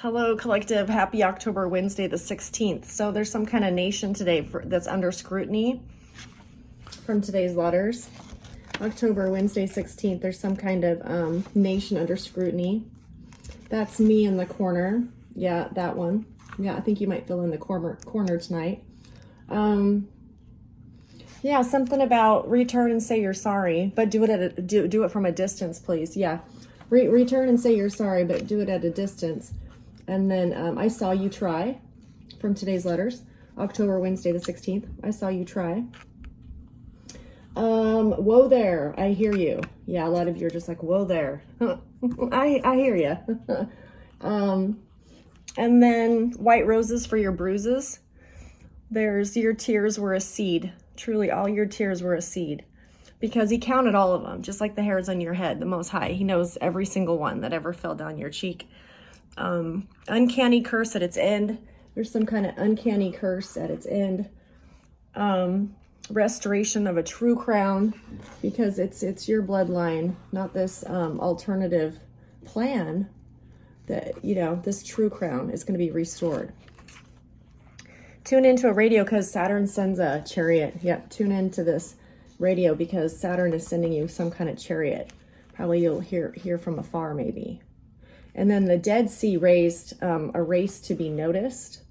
Hello, collective. Happy October Wednesday, the 16th. So there's some kind of nation today that's under scrutiny from today's letters. October Wednesday, 16th. There's some kind of nation under scrutiny. That's me in the corner. Yeah, that one. Yeah, I think you might fill in the corner tonight. Yeah, something about return and say you're sorry, but do it from a distance, please. Yeah, return and say you're sorry, but do it at a distance. And then I saw you try from today's letters, October Wednesday the 16th. I saw you try. Whoa there, I hear you. Yeah, a lot of you are just like, whoa there. I hear you. And then white roses for your bruises. There's your tears were a seed. Truly, all your tears were a seed. Because he counted all of them, just like the hairs on your head, the Most High. He knows every single one that ever fell down your cheek. Uncanny curse at its end. There's some kind of uncanny curse at its end. Restoration of a true crown, because it's your bloodline, not this alternative plan that, this true crown is going to be restored. Tune into a radio because Saturn sends a chariot. Yep, tune into this radio because Saturn is sending you some kind of chariot. Probably you'll hear from afar maybe. And then the Dead Sea raised a race to be noticed.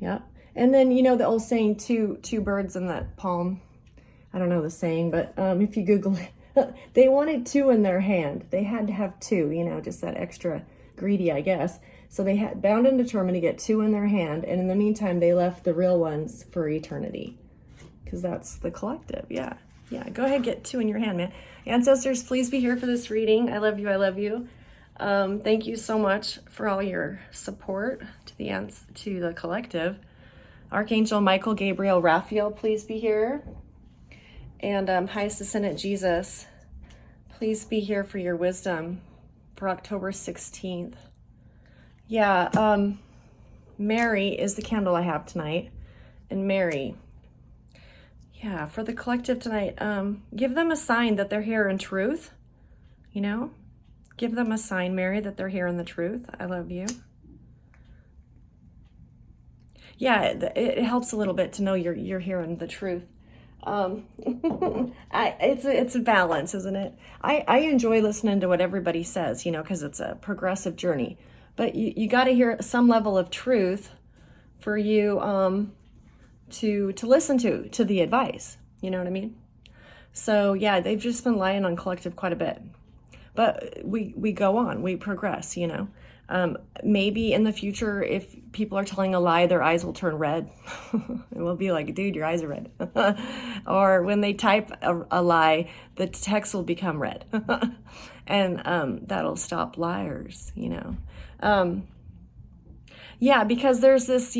Yeah. And then, the old saying, two birds in that palm. I don't know the saying, but if you Google it, they wanted two in their hand. They had to have two, just that extra greedy, I guess. So they had bound and determined to get two in their hand. And in the meantime, they left the real ones for eternity. Because that's the collective. Yeah. Yeah. Go ahead, get two in your hand, man. Ancestors, please be here for this reading. I love you. I love you. Thank you so much for all your support to the collective. Archangel Michael, Gabriel, Raphael, please be here. And highest ascendant Jesus, please be here for your wisdom for October 16th. Yeah, Mary is the candle I have tonight. And Mary, yeah, for the collective tonight, give them a sign that they're here in truth, Give them a sign, Mary, that they're here in the truth. I love you. Yeah, it helps a little bit to know you're here in the truth. It's a balance, isn't it? I enjoy listening to what everybody says, because it's a progressive journey. But you got to hear some level of truth for you to listen to the advice. You know what I mean? So yeah, they've just been lying on collective quite a bit. But we go on, we progress, Maybe in the future, if people are telling a lie, their eyes will turn red. It will be like, dude, your eyes are red. Or when they type a lie, the text will become red. And that'll stop liars, Yeah, because there's this,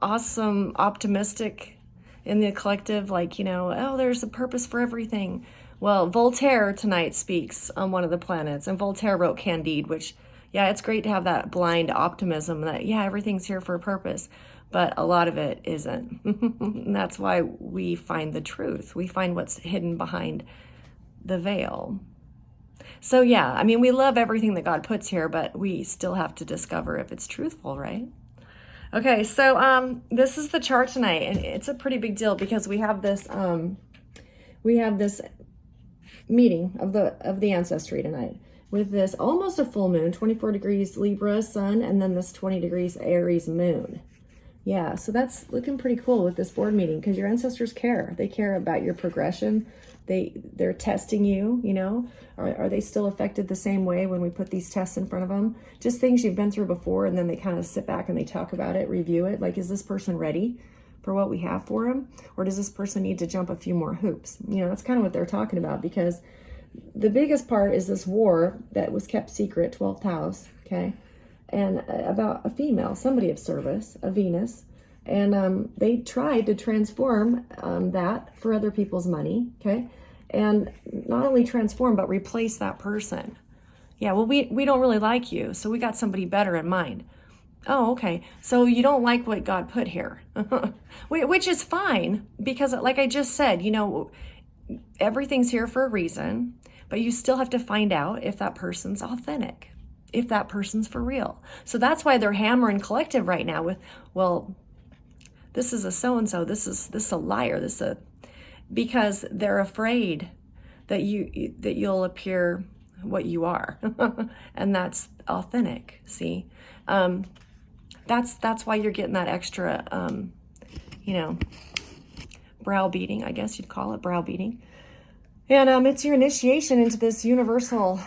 awesome, optimistic in the collective, like, oh, there's a purpose for everything. Well, Voltaire tonight speaks on one of the planets, and Voltaire wrote Candide, which, yeah, it's great to have that blind optimism that, yeah, everything's here for a purpose, but a lot of it isn't. And that's why we find the truth. We find what's hidden behind the veil. So, yeah, we love everything that God puts here, but we still have to discover if it's truthful, right? Okay, so this is the chart tonight, and it's a pretty big deal because we have this meeting of the ancestry tonight with this almost a full moon, 24 degrees Libra sun, and then this 20 degrees Aries moon. Yeah, so that's looking pretty cool with this board meeting because your ancestors care. They care about your progression. They're testing you, Are they still affected the same way when we put these tests in front of them? Just things you've been through before, and then they kind of sit back and they talk about it, review it. Like, is this person ready for what we have for them? Or does this person need to jump a few more hoops? That's kind of what they're talking about, because the biggest part is this war that was kept secret, 12th house, okay? And about a female, somebody of service, a Venus. And they tried to transform that for other people's money, okay? And not only transform, but replace that person. Yeah, well, we don't really like you, so we got somebody better in mind. Oh, okay. So you don't like what God put here, which is fine because, like I just said, everything's here for a reason, but you still have to find out if that person's authentic. if that person's for real. So that's why they're hammering collective right now with, well, this is a so-and-so, this is a liar, because they're afraid that you'll appear what you are. And that's authentic. See, that's why you're getting that extra, browbeating, I guess you'd call it browbeating. And it's your initiation into this universal,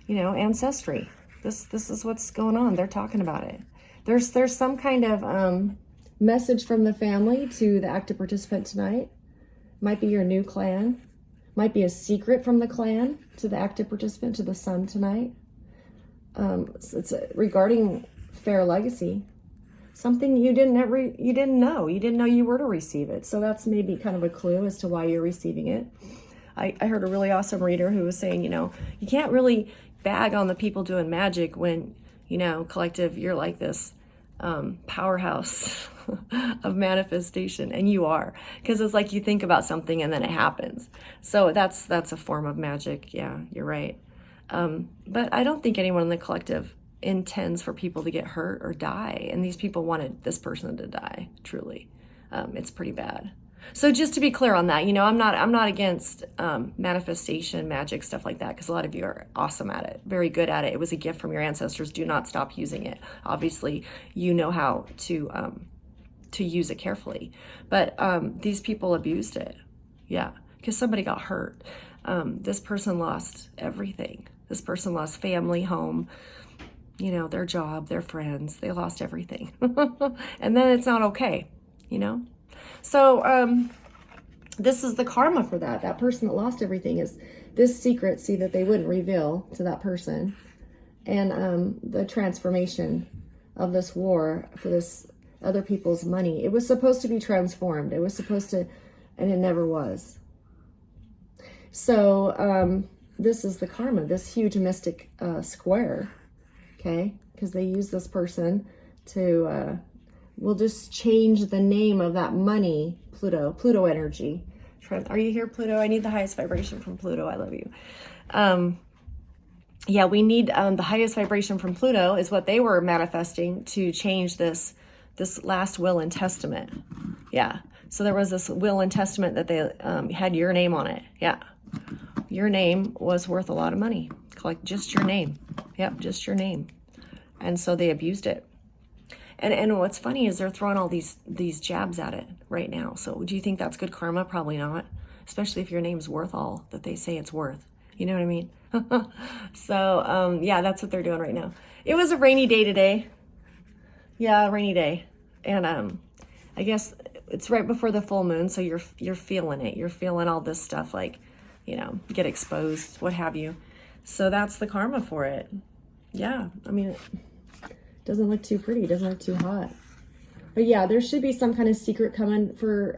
ancestry. This is what's going on. They're talking about it. There's some kind of message from the family to the active participant tonight. Might be your new clan. Might be a secret from the clan to the active participant, to the sun tonight. So it's regarding fair legacy. Something you didn't know. You didn't know you were to receive it. So that's maybe kind of a clue as to why you're receiving it. I heard a really awesome reader who was saying, you can't really bag on the people doing magic when, collective, you're like this powerhouse of manifestation, and you are, because it's like you think about something and then it happens. So that's a form of magic. Yeah, you're right. But I don't think anyone in the collective intends for people to get hurt or die, and these people wanted this person to die. Truly, it's pretty bad. So just to be clear on that, I'm not against manifestation, magic, stuff like that, because a lot of you are awesome at it, very good at it. It was a gift from your ancestors. Do not stop using it. Obviously, you know how to use it carefully, but these people abused it. Yeah, because somebody got hurt. This person lost everything. This person lost family, home, their job, their friends. They lost everything. And then it's not okay, So this is the karma for that. That person that lost everything is this secret, see, that they wouldn't reveal to that person. And the transformation of this war for this other people's money. It was supposed to be transformed. It was supposed to, and it never was. So this is the karma, this huge mystic square. Okay, because they use this person to, we'll just change the name of that money, Pluto energy. Are you here, Pluto? I need the highest vibration from Pluto. I love you. Yeah, we need the highest vibration from Pluto is what they were manifesting to change this last will and testament. Yeah, so there was this will and testament that they had your name on it. Yeah, your name was worth a lot of money. Collect just your name. Yep, just your name. And so they abused it. And what's funny is they're throwing all these jabs at it right now. So do you think that's good karma? Probably not. Especially if your name's worth all that they say it's worth. You know what I mean? So yeah, that's what they're doing right now. It was a rainy day today. Yeah, rainy day. And I guess it's right before the full moon, so you're feeling it. You're feeling all this stuff, like, get exposed, what have you. So that's the karma for it. Yeah, I mean, it doesn't look too pretty. It doesn't look too hot. But yeah, there should be some kind of secret coming for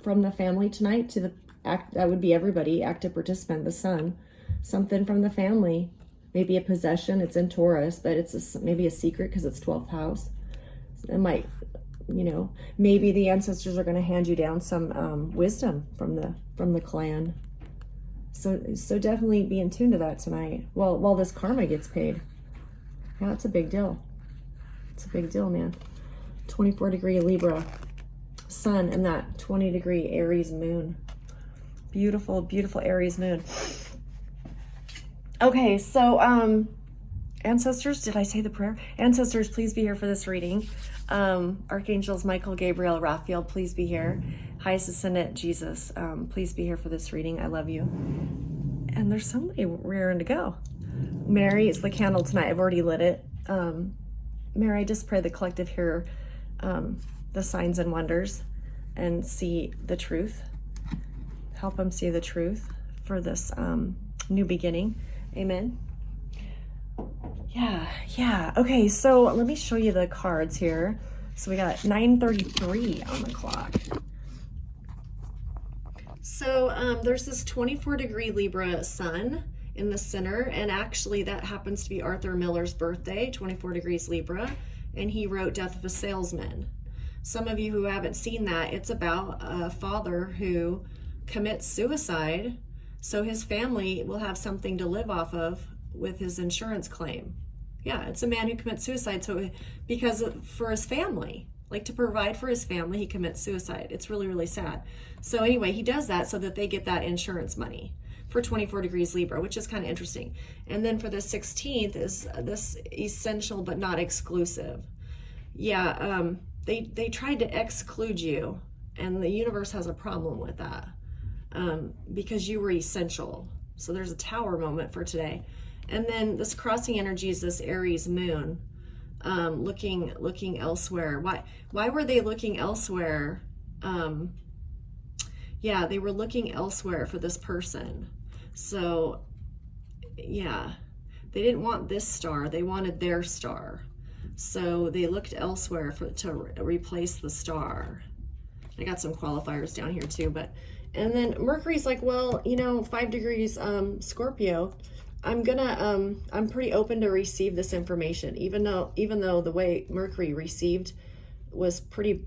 from the family tonight to the that would be everybody, active participant, the sun. Something from the family. Maybe a possession. It's in Taurus, but it's maybe a secret because it's 12th house. It might, maybe the ancestors are going to hand you down some wisdom from the clan. So definitely be in tune to that tonight while this karma gets paid. Yeah, it's a big deal. It's a big deal, man. 24-degree Libra sun and that 20-degree Aries moon. Beautiful, beautiful Aries moon. Okay, so ancestors, did I say the prayer? Ancestors, please be here for this reading. Archangels Michael, Gabriel, Raphael, please be here. Highest Ascendant Jesus, please be here for this reading. I love you. And there's somebody raring to go. Mary is the candle tonight. I've already lit it. Mary, I just pray the collective hear the signs and wonders and see the truth. Help them see the truth for this new beginning. Amen. Yeah. Okay, so let me show you the cards here. So we got 9:33 on the clock. So there's this 24-degree Libra sun in the center, and actually that happens to be Arthur Miller's birthday, 24 degrees Libra, and he wrote Death of a Salesman. Some of you who haven't seen that, it's about a father who commits suicide so his family will have something to live off of with his insurance claim. Yeah, it's a man who commits suicide. So because for his family, like to provide for his family, he commits suicide. It's really, really sad. So anyway, he does that so that they get that insurance money for 24 degrees Libra, which is kind of interesting. And then for the 16th is this essential but not exclusive. Yeah, they tried to exclude you, and the universe has a problem with that because you were essential. So there's a Tower moment for today. And then this crossing energy is this Aries moon, looking elsewhere. Why were they looking elsewhere? Yeah, they were looking elsewhere for this person. So yeah, they didn't want this star, they wanted their star. So they looked elsewhere to replace the star. I got some qualifiers down here too, and then Mercury's like, well, 5 degrees Scorpio, I'm pretty open to receive this information, even though the way Mercury received was pretty,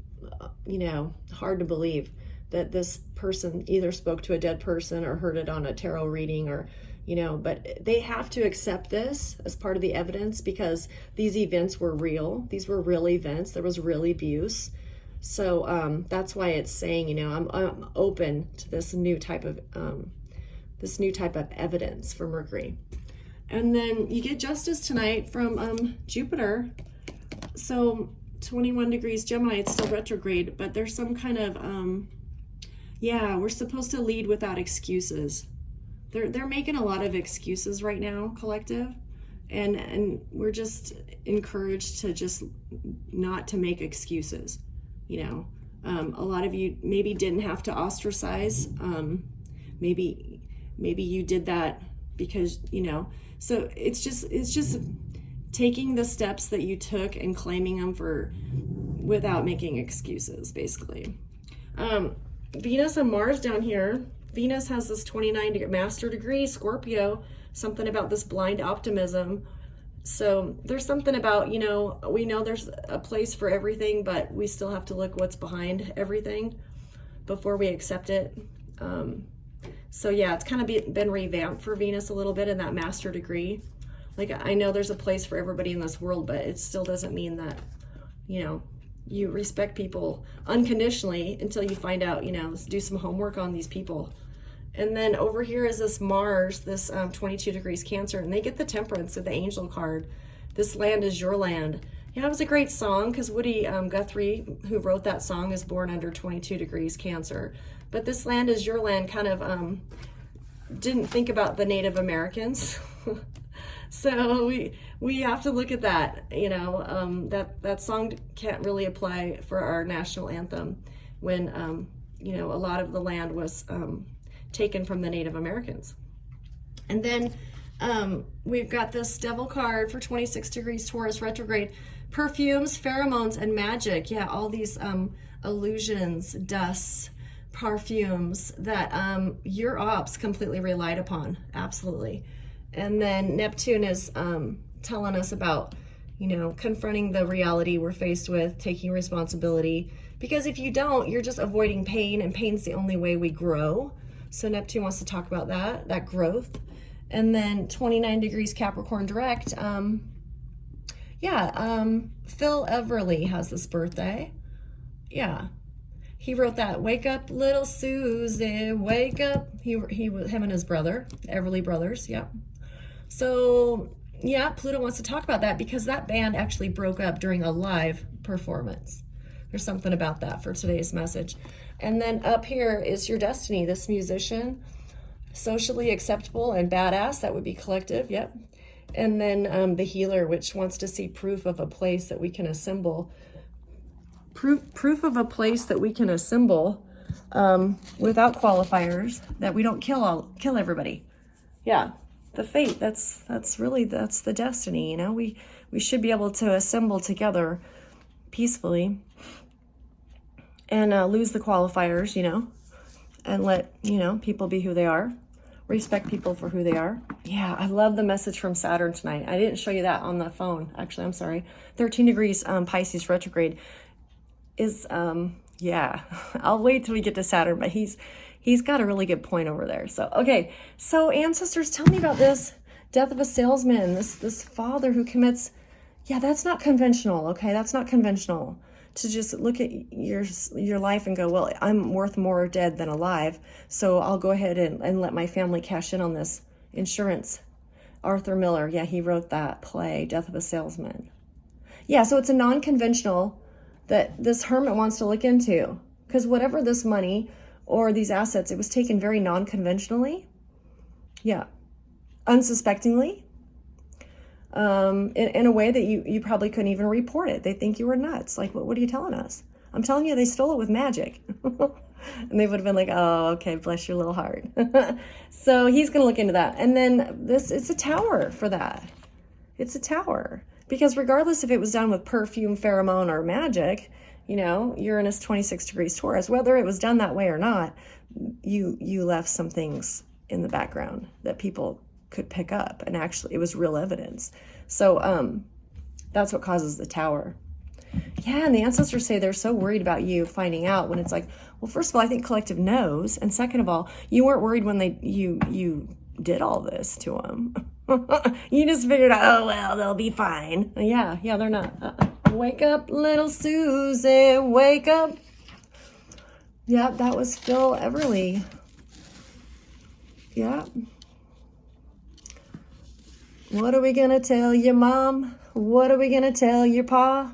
hard to believe that this person either spoke to a dead person or heard it on a tarot reading or, but they have to accept this as part of the evidence because these events were real. These were real events. There was real abuse. So that's why it's saying, I'm open to this new type of evidence for Mercury. And then you get justice tonight from Jupiter. So 21 degrees Gemini, it's still retrograde, but there's some kind of, we're supposed to lead without excuses. They're making a lot of excuses right now, collective. And we're just encouraged to just not to make excuses. A lot of you maybe didn't have to ostracize. Maybe you did that because, so it's just taking the steps that you took and claiming them without making excuses, basically. Venus and Mars down here. Venus has this 29 master degree, Scorpio, something about this blind optimism. So there's something about, we know there's a place for everything, but we still have to look what's behind everything before we accept it. So yeah, it's kind of been revamped for Venus a little bit in that master degree. Like, I know there's a place for everybody in this world, but it still doesn't mean that, you respect people unconditionally until you find out, do some homework on these people. And then over here is this Mars, this 22 degrees Cancer, and they get the Temperance of the Angel card. This land is your land. Yeah, it was a great song because Woody Guthrie, who wrote that song, is born under 22 degrees Cancer. But this land is your land kind of didn't think about the Native Americans. So we have to look at that, that song can't really apply for our national anthem when, a lot of the land was taken from the Native Americans. And then we've got this Devil card for 26 degrees Taurus retrograde. Perfumes, pheromones, and magic. Yeah, all these illusions, dusts, perfumes that your ops completely relied upon. Absolutely. And then Neptune is telling us about, confronting the reality we're faced with, taking responsibility. Because if you don't, you're just avoiding pain, and pain's the only way we grow. So Neptune wants to talk about that growth. And then 29 degrees Capricorn direct. Phil Everly has this birthday. Yeah. He wrote that, "Wake up, little Susie, wake up." Him and his brother, Everly Brothers, yeah. So, yeah, Pluto wants to talk about that because that band actually broke up during a live performance. There's something about that for today's message. And then up here is your destiny, this musician, socially acceptable and badass. That would be collective, yep. And then the healer, which wants to see proof of a place that we can assemble. Proof of a place that we can assemble without qualifiers, that we don't kill everybody. Yeah. The fate, that's the destiny, we should be able to assemble together peacefully and lose the qualifiers, and let, people be who they are, respect people for who they are. Yeah, I love the message from Saturn tonight. I didn't show you that on the phone, actually, I'm sorry. 13 degrees Pisces retrograde is, I'll wait till we get to Saturn, but he's got a really good point over there. So, okay. So ancestors, tell me about this. Death of a salesman, this father who commits, yeah, that's not conventional, okay? That's not conventional to just look at your life and go, well, I'm worth more dead than alive, so I'll go ahead and let my family cash in on this insurance. Arthur Miller, yeah, he wrote that play, Death of a Salesman. Yeah, so it's a non-conventional that this hermit wants to look into, because whatever this money or these assets, it was taken very non-conventionally. Yeah, unsuspectingly, in a way that you probably couldn't even report it. They think you were nuts. Like, what are you telling us? I'm telling you, they stole it with magic. And they would have been like, oh, okay, bless your little heart. So he's going to look into that. And then it's a tower for that. It's a tower. Because regardless if it was done with perfume, pheromone, or magic, Uranus 26 degrees Taurus, whether it was done that way or not, you left some things in the background that people could pick up, and actually it was real evidence. So that's what causes the tower. Yeah, and the ancestors say they're so worried about you finding out, when it's like, well, first of all, I think collective knows, and second of all, you weren't worried when you did all this to them. You just figured out, oh well, they'll be fine. Yeah, they're not. Wake up, little Susie, wake up. Yeah, that was Phil Everly. Yeah. What are we gonna tell your mom? What are we gonna tell your pa?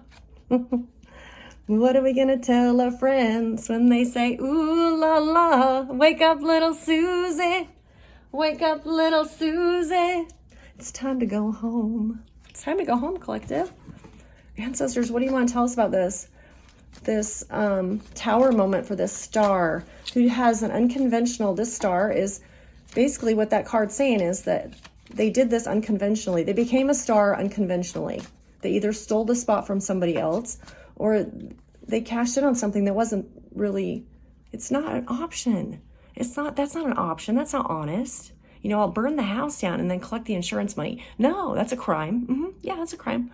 What are we gonna tell our friends when they say, ooh la la, wake up, little Susie, wake up, little Susie. It's time to go home. It's time to go home, collective. Ancestors, what do you want to tell us about this tower moment for this star who has an unconventional, this star is basically what that card's saying is that they did this unconventionally. They became a star unconventionally. They either stole the spot from somebody else or they cashed in on something that wasn't really, it's not an option. That's not an option. That's not honest. I'll burn the house down and then collect the insurance money. No, that's a crime. Yeah, that's a crime.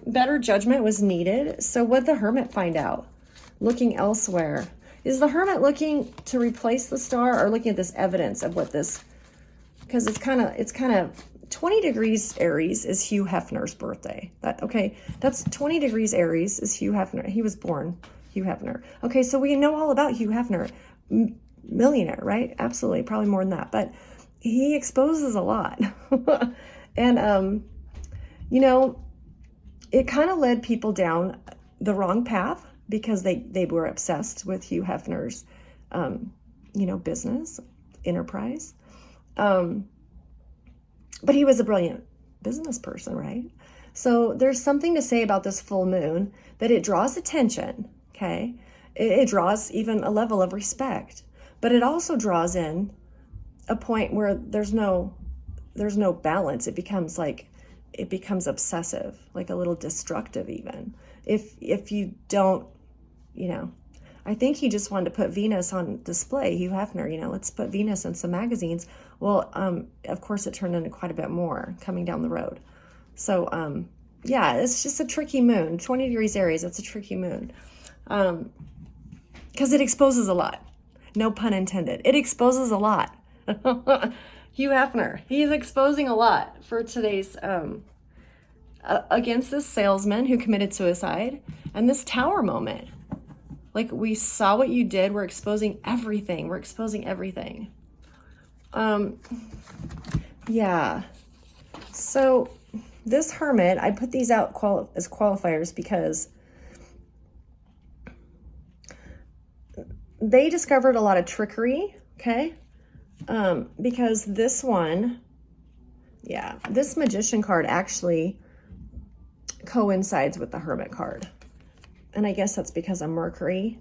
Better judgment was needed. So what did the hermit find out? Looking elsewhere. Is the hermit looking to replace the star or looking at this evidence of what this, because it's kind of 20 degrees Aries is Hugh Hefner's birthday. That's 20 degrees Aries is Hugh Hefner. He was born Hugh Hefner. Okay, so we know all about Hugh Hefner. Millionaire, right? Absolutely, probably more than that. But he exposes a lot. And, it kind of led people down the wrong path because they were obsessed with Hugh Hefner's, business, enterprise. But he was a brilliant business person, right? So there's something to say about this full moon, that it draws attention, okay? It draws even a level of respect, but it also draws in a point where there's no balance. It becomes obsessive, like a little destructive even. If you don't, I think he just wanted to put Venus on display, Hugh Hefner, let's put Venus in some magazines. Well, of course it turned into quite a bit more coming down the road. So, yeah, it's just a tricky moon. 20 degrees Aries, it's a tricky moon. Because it exposes a lot. No pun intended. It exposes a lot. Hugh Hefner, he's exposing a lot for today's, against this salesman who committed suicide and this tower moment. Like, we saw what you did. We're exposing everything. Yeah. So this hermit, I put these out as qualifiers because they discovered a lot of trickery, okay? Because this one, this magician card actually coincides with the hermit card. And I guess that's because of Mercury.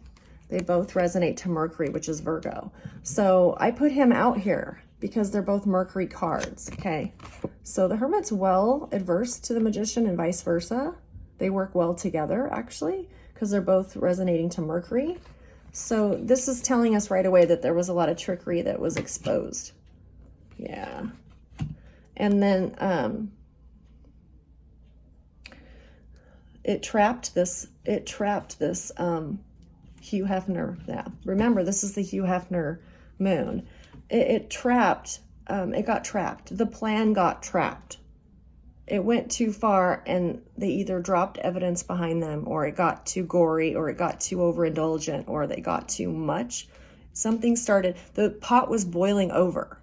They both resonate to Mercury, which is Virgo. So I put him out here because they're both Mercury cards, okay? So the hermit's well adverse to the magician and vice versa. They work well together, actually, because they're both resonating to Mercury. So this is telling us right away that there was a lot of trickery that was exposed. Yeah. And then it trapped this Hugh Hefner. Yeah. Remember, this is the Hugh Hefner moon. It trapped it got trapped. The plan got trapped. It went too far, and they either dropped evidence behind them, or it got too gory, or it got too overindulgent, or they got too much. Something started, the pot was boiling over,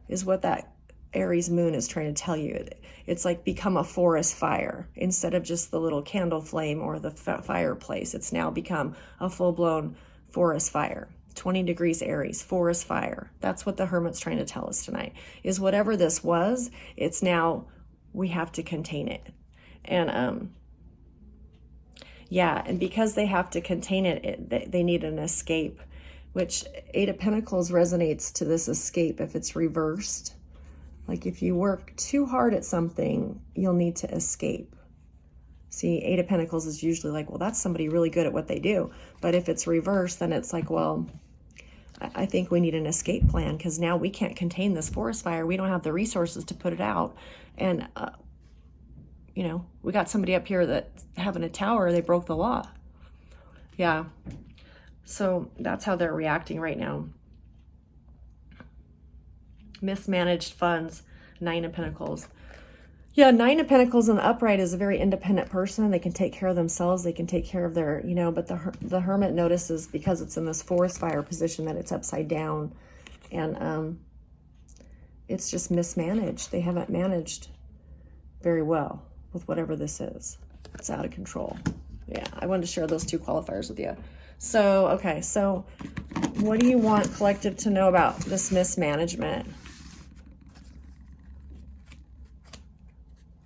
is what that Aries moon is trying to tell you. It's like become a forest fire. Instead of just the little candle flame or the fireplace, it's now become a full-blown forest fire. 20 degrees Aries, forest fire. That's what the Hermit's trying to tell us tonight, is whatever this was, it's now, we have to contain it. And yeah, and because they have to contain it, they need an escape, which Eight of Pentacles resonates to this escape if it's reversed. Like if you work too hard at something, you'll need to escape. See, Eight of Pentacles is usually like, well, that's somebody really good at what they do. But if it's reversed, then it's like, well, I think we need an escape plan, because now we can't contain this forest fire. We don't have the resources to put it out. And, you know, we got somebody up here that having a tower, they broke the law. Yeah. So that's how they're reacting right now. Mismanaged funds, Nine of Pentacles. Yeah, Nine of Pentacles in the upright is a very independent person. They can take care of themselves. They can take care of their, you know, but the Hermit notices, because it's in this forest fire position, that it's upside down. And it's just mismanaged. They haven't managed very well with whatever this is. It's out of control. Yeah, I wanted to share those two qualifiers with you. So, okay, so what do you want collective to know about this mismanagement?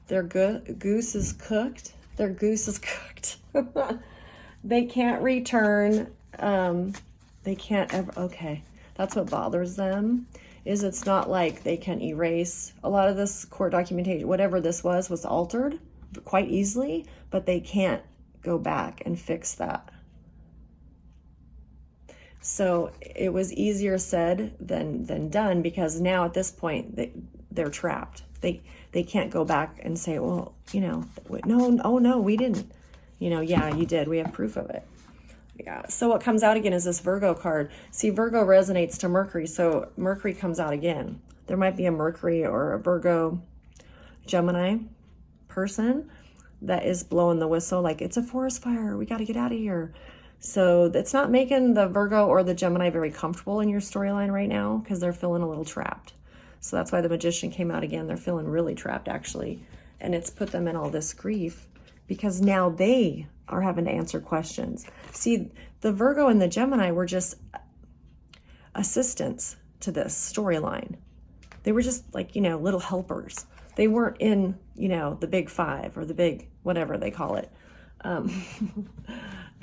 Their goose is cooked. Their goose is cooked. They can't return. They can't ever, okay. That's what bothers them, is it's not like they can erase. A lot of this court documentation, whatever this was altered quite easily, but they can't go back and fix that. So it was easier said than done, because now at this point they're trapped. They can't go back and say, well, you know, no, oh no, we didn't. You know, yeah, you did. We have proof of it. Yeah. So what comes out again is this Virgo card. See, Virgo resonates to Mercury, so Mercury comes out again. There might be a Mercury or a Virgo Gemini person that is blowing the whistle, like it's a forest fire, we got to get out of here. So it's not making the Virgo or the Gemini very comfortable in your storyline right now, because they're feeling a little trapped. So that's why the Magician came out again. They're feeling really trapped, actually. And it's put them in all this grief, because now they are having to answer questions. See, the Virgo and the Gemini were just assistants to this storyline. They were just like, you know, little helpers. They weren't in, you know, the big five or the big, whatever they call it.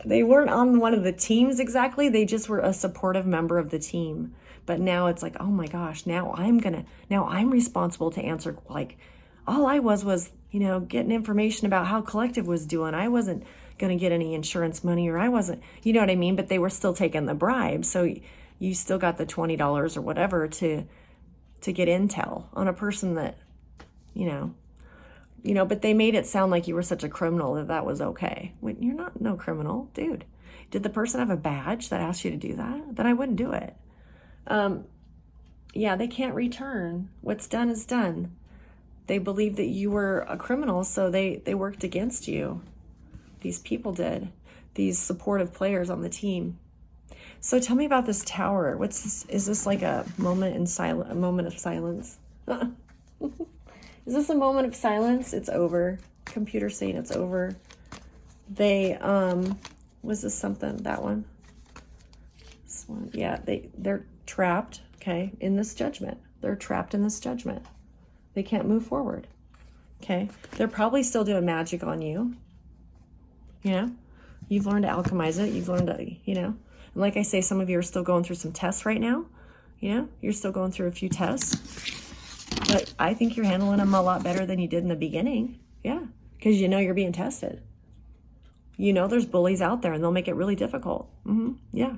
They weren't on one of the teams exactly. They just were a supportive member of the team. But now it's like, oh my gosh, now I'm responsible to answer. Like, all I was, you know, getting information about how collective was doing. I wasn't going to get any insurance money, or I wasn't, you know what I mean? But they were still taking the bribe. So you still got the $20 or whatever to get intel on a person that, you know, but they made it sound like you were such a criminal that was okay. When you're not no criminal, dude. Did the person have a badge that asked you to do that? Then I wouldn't do it. Yeah, they can't return. What's done is done. They believed that you were a criminal, so they worked against you. These people did. These supportive players on the team. So tell me about this tower. What's this? Is this like a moment of silence? Is this a moment of silence? It's over. Computer saying it's over. They, was this something? That one? This one. Yeah, they're trapped, okay, in this judgment. They're trapped in this judgment. They can't move forward, okay? They're probably still doing magic on you. You know? You've learned to alchemize it. You've learned to, you know? And like I say, some of you are still going through some tests right now. You know? You're still going through a few tests. But I think you're handling them a lot better than you did in the beginning. Yeah, because you know you're being tested. You know there's bullies out there, and they'll make it really difficult. Yeah.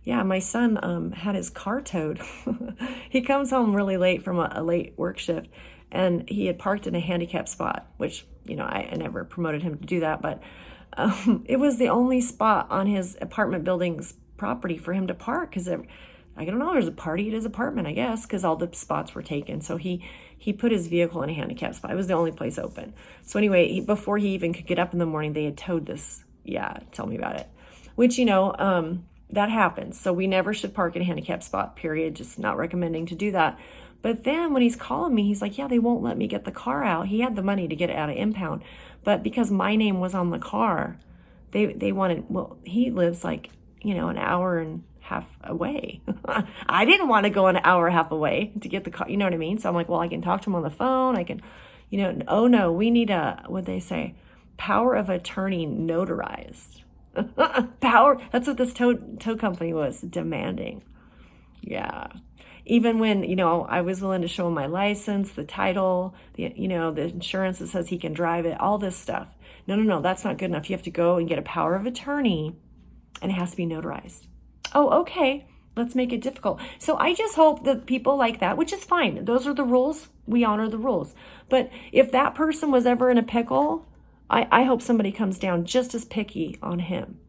Yeah, my son had his car towed. He comes home really late from a late work shift, and he had parked in a handicapped spot, which, you know, I never promoted him to do that, but it was the only spot on his apartment building's property for him to park, because I don't know, there's a party at his apartment, I guess, because all the spots were taken. So he put his vehicle in a handicap spot. It was the only place open. So anyway, before he even could get up in the morning, they had towed this. Yeah, tell me about it. Which, that happens. So we never should park in a handicap spot, period. Just not recommending to do that. But then when he's calling me, he's like, yeah, they won't let me get the car out. He had the money to get it out of impound. But because my name was on the car, they wanted, well, he lives like, an hour and a half away. I didn't want to go an hour and a half away to get the car, you know what I mean? So I'm like, well, I can talk to him on the phone. I can, oh no, we need what'd they say? Power of attorney notarized. Power, that's what this tow company was demanding. Yeah. Even when, I was willing to show him my license, the title, the insurance that says he can drive it, all this stuff. No, that's not good enough. You have to go and get a power of attorney, and it has to be notarized. Oh, okay. Let's make it difficult. So I just hope that people like that, which is fine. Those are the rules. We honor the rules. But if that person was ever in a pickle, I hope somebody comes down just as picky on him.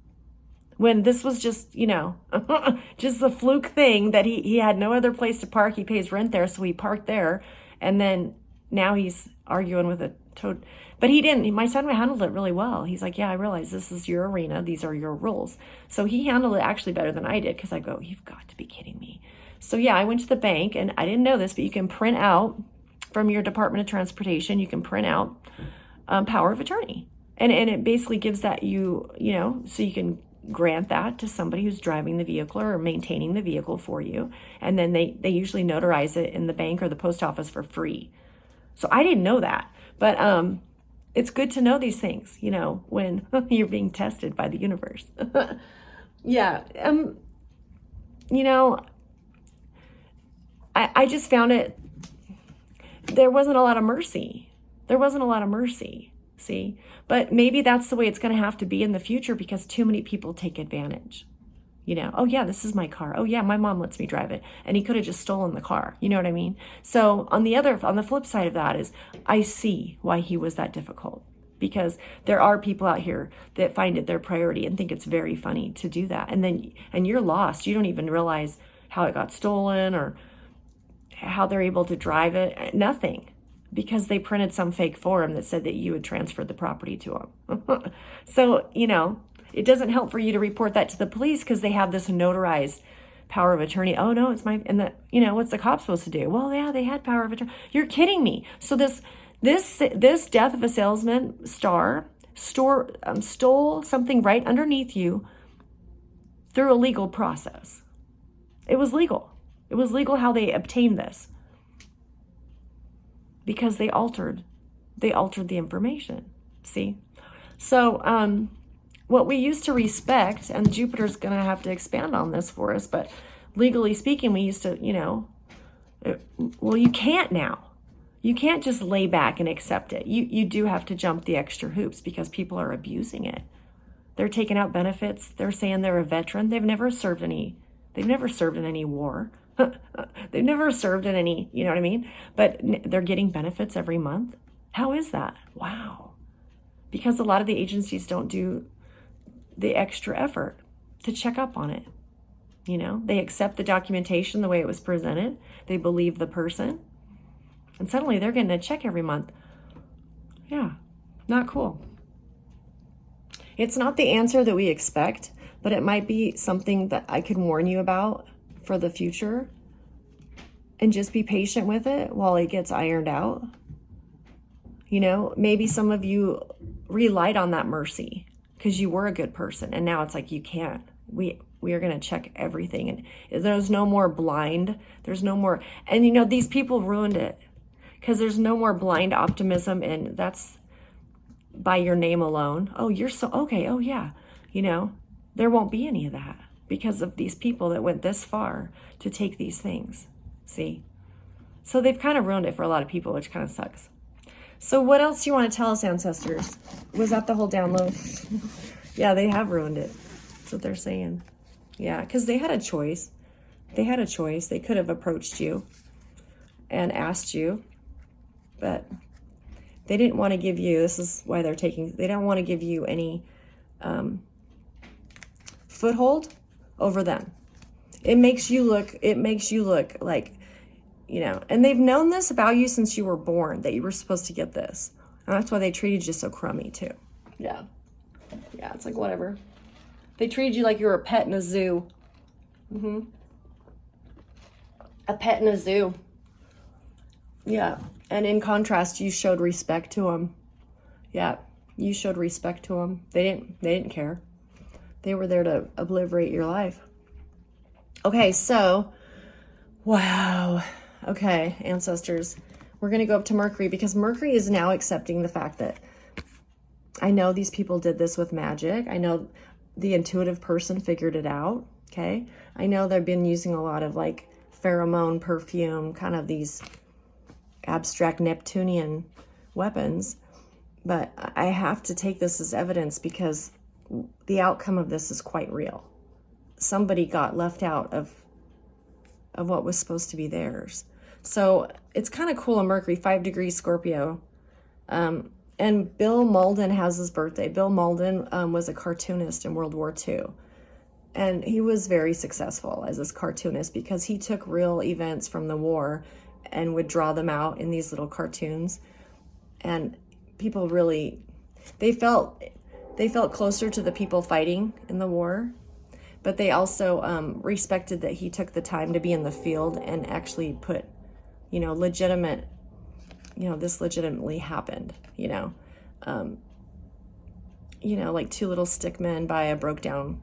When this was just, just a fluke thing that he had no other place to park. He pays rent there, so he parked there. And then now he's arguing with a toad. But he didn't. My son handled it really well. He's like, yeah, I realize this is your arena. These are your rules. So he handled it actually better than I did, because I go, you've got to be kidding me. So yeah, I went to the bank, and I didn't know this, but you can print out from your Department of Transportation, you can print out power of attorney. And it basically gives that so you can grant that to somebody who's driving the vehicle or maintaining the vehicle for you. And then they usually notarize it in the bank or the post office for free. So I didn't know that. But it's good to know these things, when you're being tested by the universe. Yeah. I just found it, there wasn't a lot of mercy. See? But maybe that's the way it's going to have to be in the future, because too many people take advantage. Oh yeah, this is my car. Oh yeah, my mom lets me drive it. And he could have just stolen the car. You know what I mean? So on the flip side of that is, I see why he was that difficult, because there are people out here that find it their priority and think it's very funny to do that. And you're lost. You don't even realize how it got stolen or how they're able to drive it. Nothing. Because they printed some fake form that said that you had transferred the property to them. So, it doesn't help for you to report that to the police, because they have this notarized power of attorney. Oh no, it's my, and what's the cop supposed to do? Well, yeah, they had power of attorney. You're kidding me. So this death of a salesman stole something right underneath you through a legal process. It was legal. It was legal how they obtained this. Because they altered the information. See? So what we used to respect, and Jupiter's going to have to expand on this for us, but legally speaking, we used to, well, you can't now. You can't just lay back and accept it. You do have to jump the extra hoops, because people are abusing it. They're taking out benefits. They're saying they're a veteran. They've never served in any war. They've never served in any, you know what I mean? But they're getting benefits every month. How is that? Wow. Because a lot of the agencies don't do the extra effort to check up on it. They accept the documentation the way it was presented. They believe the person. And suddenly they're getting a check every month. Yeah, not cool. It's not the answer that we expect, but it might be something that I could warn you about for the future, and just be patient with it while it gets ironed out. Maybe some of you relied on that mercy because you were a good person, and now it's like, you can't. We are going to check everything, and there's no more blind. There's no more, and these people ruined it, because there's no more blind optimism, and that's by your name alone. Oh, you're so okay. Oh yeah, there won't be any of that, because of these people that went this far to take these things. See? So they've kind of ruined it for a lot of people, which kind of sucks. So what else do you want to tell us, ancestors? Was that the whole download? Yeah, they have ruined it. That's what they're saying. Yeah, because they had a choice. They could have approached you and asked you, but they didn't want to give you, this is why they don't want to give you any foothold over them. It makes you look like, you know, and they've known this about you since you were born, that you were supposed to get this. And that's why they treated you so crummy too. Yeah. Yeah, it's like whatever. They treated you like you were a pet in a zoo. A pet in a zoo. Yeah. And in contrast, you showed respect to them. Yeah. You showed respect to them. They didn't care. They were there to obliterate your life. Okay, so, wow. Okay, ancestors. We're going to go up to Mercury because Mercury is now accepting the fact that I know these people did this with magic. I know the intuitive person figured it out, okay? I know they've been using a lot of like pheromone, perfume, kind of these abstract Neptunian weapons. But I have to take this as evidence because the outcome of this is quite real. Somebody got left out of what was supposed to be theirs. So it's kind of cool on Mercury, 5 degrees Scorpio. And Bill Malden has his birthday. Bill Malden was a cartoonist in World War II. And he was very successful as this cartoonist because he took real events from the war and would draw them out in these little cartoons. And people really, they felt closer to the people fighting in the war. But they also respected that he took the time to be in the field and actually put, you know, legitimate, you know, this legitimately happened, you know, like 2 little stickmen by a broke down,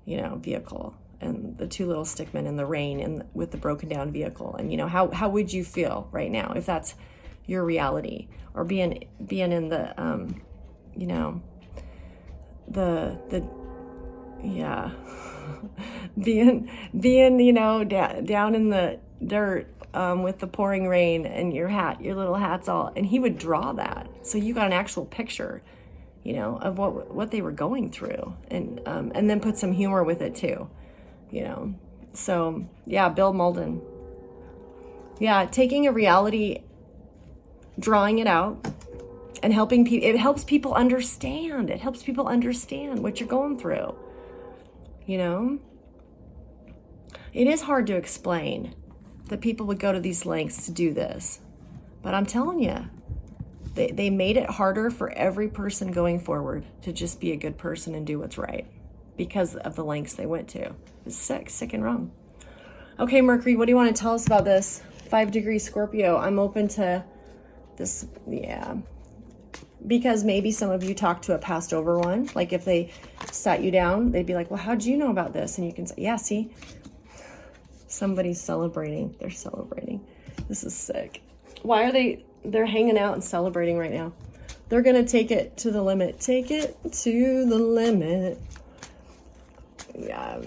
you know, vehicle, and the 2 little stickmen in the rain and with the broken down vehicle. And, you know, how would you feel right now if that's your reality, or being in the, you know, yeah, being, you know, down in the dirt, with the pouring rain and your little hat's all, and he would draw that. So you got an actual picture, you know, of what they were going through, and then put some humor with it too, you know. So yeah, Bill Malden. Yeah, taking a reality, drawing it out, and helping people. It helps people understand. It helps people understand what you're going through, you know. It is hard to explain that people would go to these lengths to do this. But I'm telling you, they made it harder for every person going forward to just be a good person and do what's right because of the lengths they went to. It's sick and wrong. Okay, Mercury, what do you want to tell us about this? 5 degrees Scorpio. I'm open to this, yeah. Because maybe some of you talked to a passed over one. Like if they sat you down, they'd be like, well, how'd you know about this? And you can say, yeah, see? Somebody's celebrating. They're celebrating. This is sick. Why are they're hanging out and celebrating right now? They're going to take it to the limit. Take it to the limit. Yeah.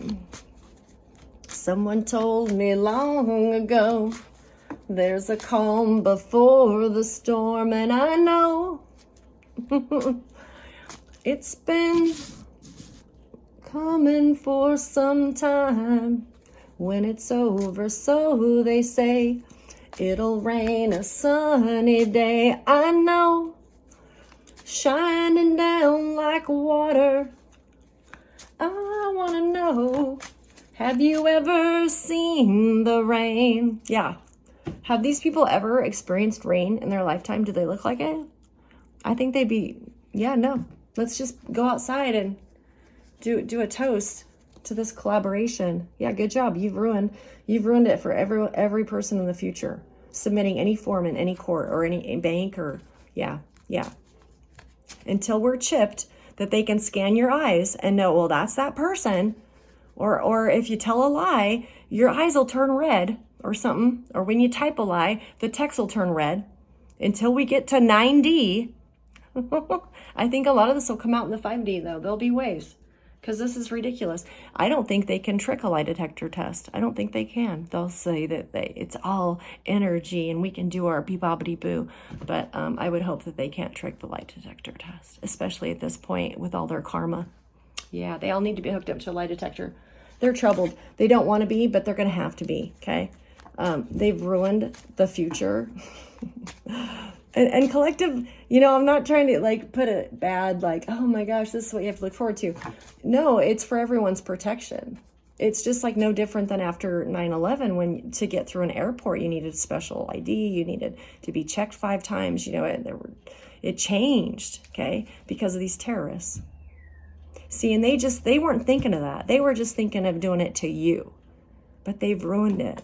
Someone told me long ago, there's a calm before the storm, and I know it's been coming for some time. When it's over, so they say, it'll rain a sunny day. I know, shining down like water. I want to know, have you ever seen the rain? Yeah. Have these people ever experienced rain in their lifetime? Do they look like it? I think they'd be, yeah, no. Let's just go outside and do a toast to this collaboration. Yeah, good job. You've ruined it for every person in the future submitting any form in any court or any bank, or yeah. Until we're chipped that they can scan your eyes and know, well, that's that person. Or if you tell a lie, your eyes will turn red or something. Or when you type a lie, the text will turn red. Until we get to 9D, I think a lot of this will come out in the 5D though. There'll be ways. Because this is ridiculous. I don't think they can trick a lie detector test. I don't think they can. They'll say that it's all energy and we can do our bee-bobbity-boo. But I would hope that they can't trick the lie detector test, especially at this point with all their karma. Yeah, they all need to be hooked up to a lie detector. They're troubled. They don't want to be, but they're going to have to be, okay? They've ruined the future. And collective, you know, I'm not trying to like put it bad, like, oh my gosh, this is what you have to look forward to. No, it's for everyone's protection. It's just like no different than after 9/11, when to get through an airport, you needed special ID, you needed to be checked 5 times, it changed, okay, because of these terrorists. See, and they weren't thinking of that. They were just thinking of doing it to you. But they've ruined it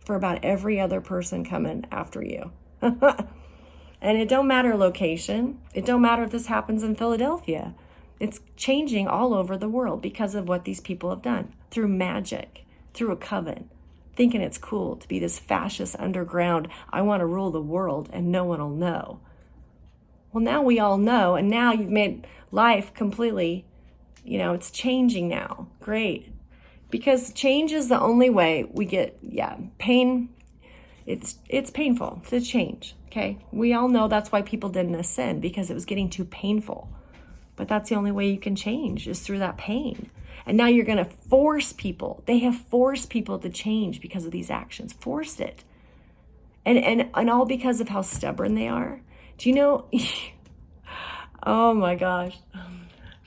for about every other person coming after you. And it don't matter location. It don't matter if this happens in Philadelphia. It's changing all over the world because of what these people have done through magic, through a coven, thinking it's cool to be this fascist underground, I want to rule the world and no one will know. Well, now we all know, and now you've made life completely, it's changing now. Great. Because change is the only way we get, pain. It's painful to change, okay? We all know that's why people didn't ascend, because it was getting too painful. But that's the only way you can change, is through that pain. And now you're going to force people. They have forced people to change because of these actions. Forced it. And all because of how stubborn they are. Do you know? Oh my gosh.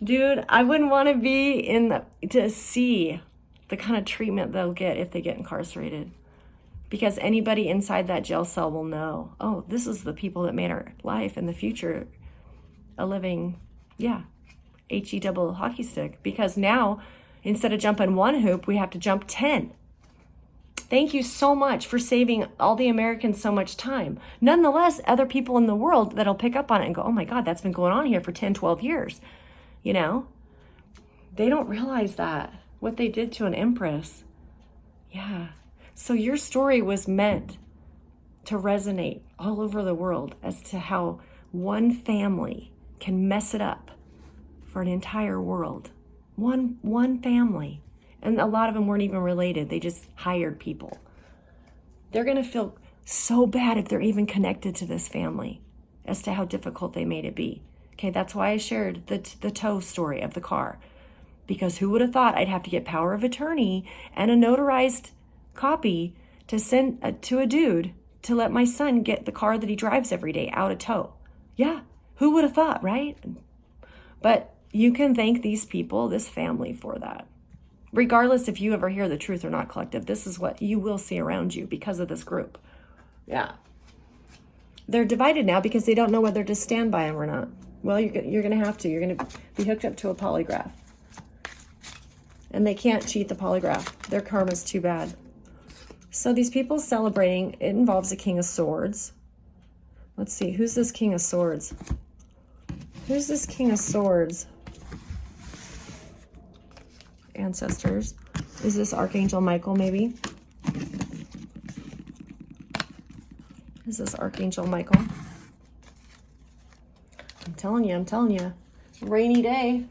Dude, I wouldn't want to be to see the kind of treatment they'll get if they get incarcerated. Because anybody inside that jail cell will know, oh, this is the people that made our life in the future a living, HE double hockey stick. Because now, instead of jumping 1 hoop, we have to jump 10. Thank you so much for saving all the Americans so much time. Nonetheless, other people in the world that'll pick up on it and go, oh my God, that's been going on here for 10, 12 years. They don't realize that, what they did to an empress. Yeah. So your story was meant to resonate all over the world as to how one family can mess it up for an entire world. One family. And a lot of them weren't even related. They just hired people. They're going to feel so bad if they're even connected to this family as to how difficult they made it be. Okay, that's why I shared the tow story of the car. Because who would have thought I'd have to get power of attorney and a notarized copy to send to a dude to let my son get the car that he drives every day out of tow. Yeah, who would have thought, right? But you can thank these people, this family, for that. Regardless if you ever hear the truth or not, collective, this is what you will see around you because of this group. Yeah. They're divided now because they don't know whether to stand by them or not. Well, you're going to have to. You're going to be hooked up to a polygraph. And they can't cheat the polygraph. Their karma's too bad. So these people celebrating, it involves a King of Swords. Let's see, who's this King of Swords? Who's this King of Swords? Ancestors. Is this Archangel Michael, maybe? Is this Archangel Michael? I'm telling you. Rainy day.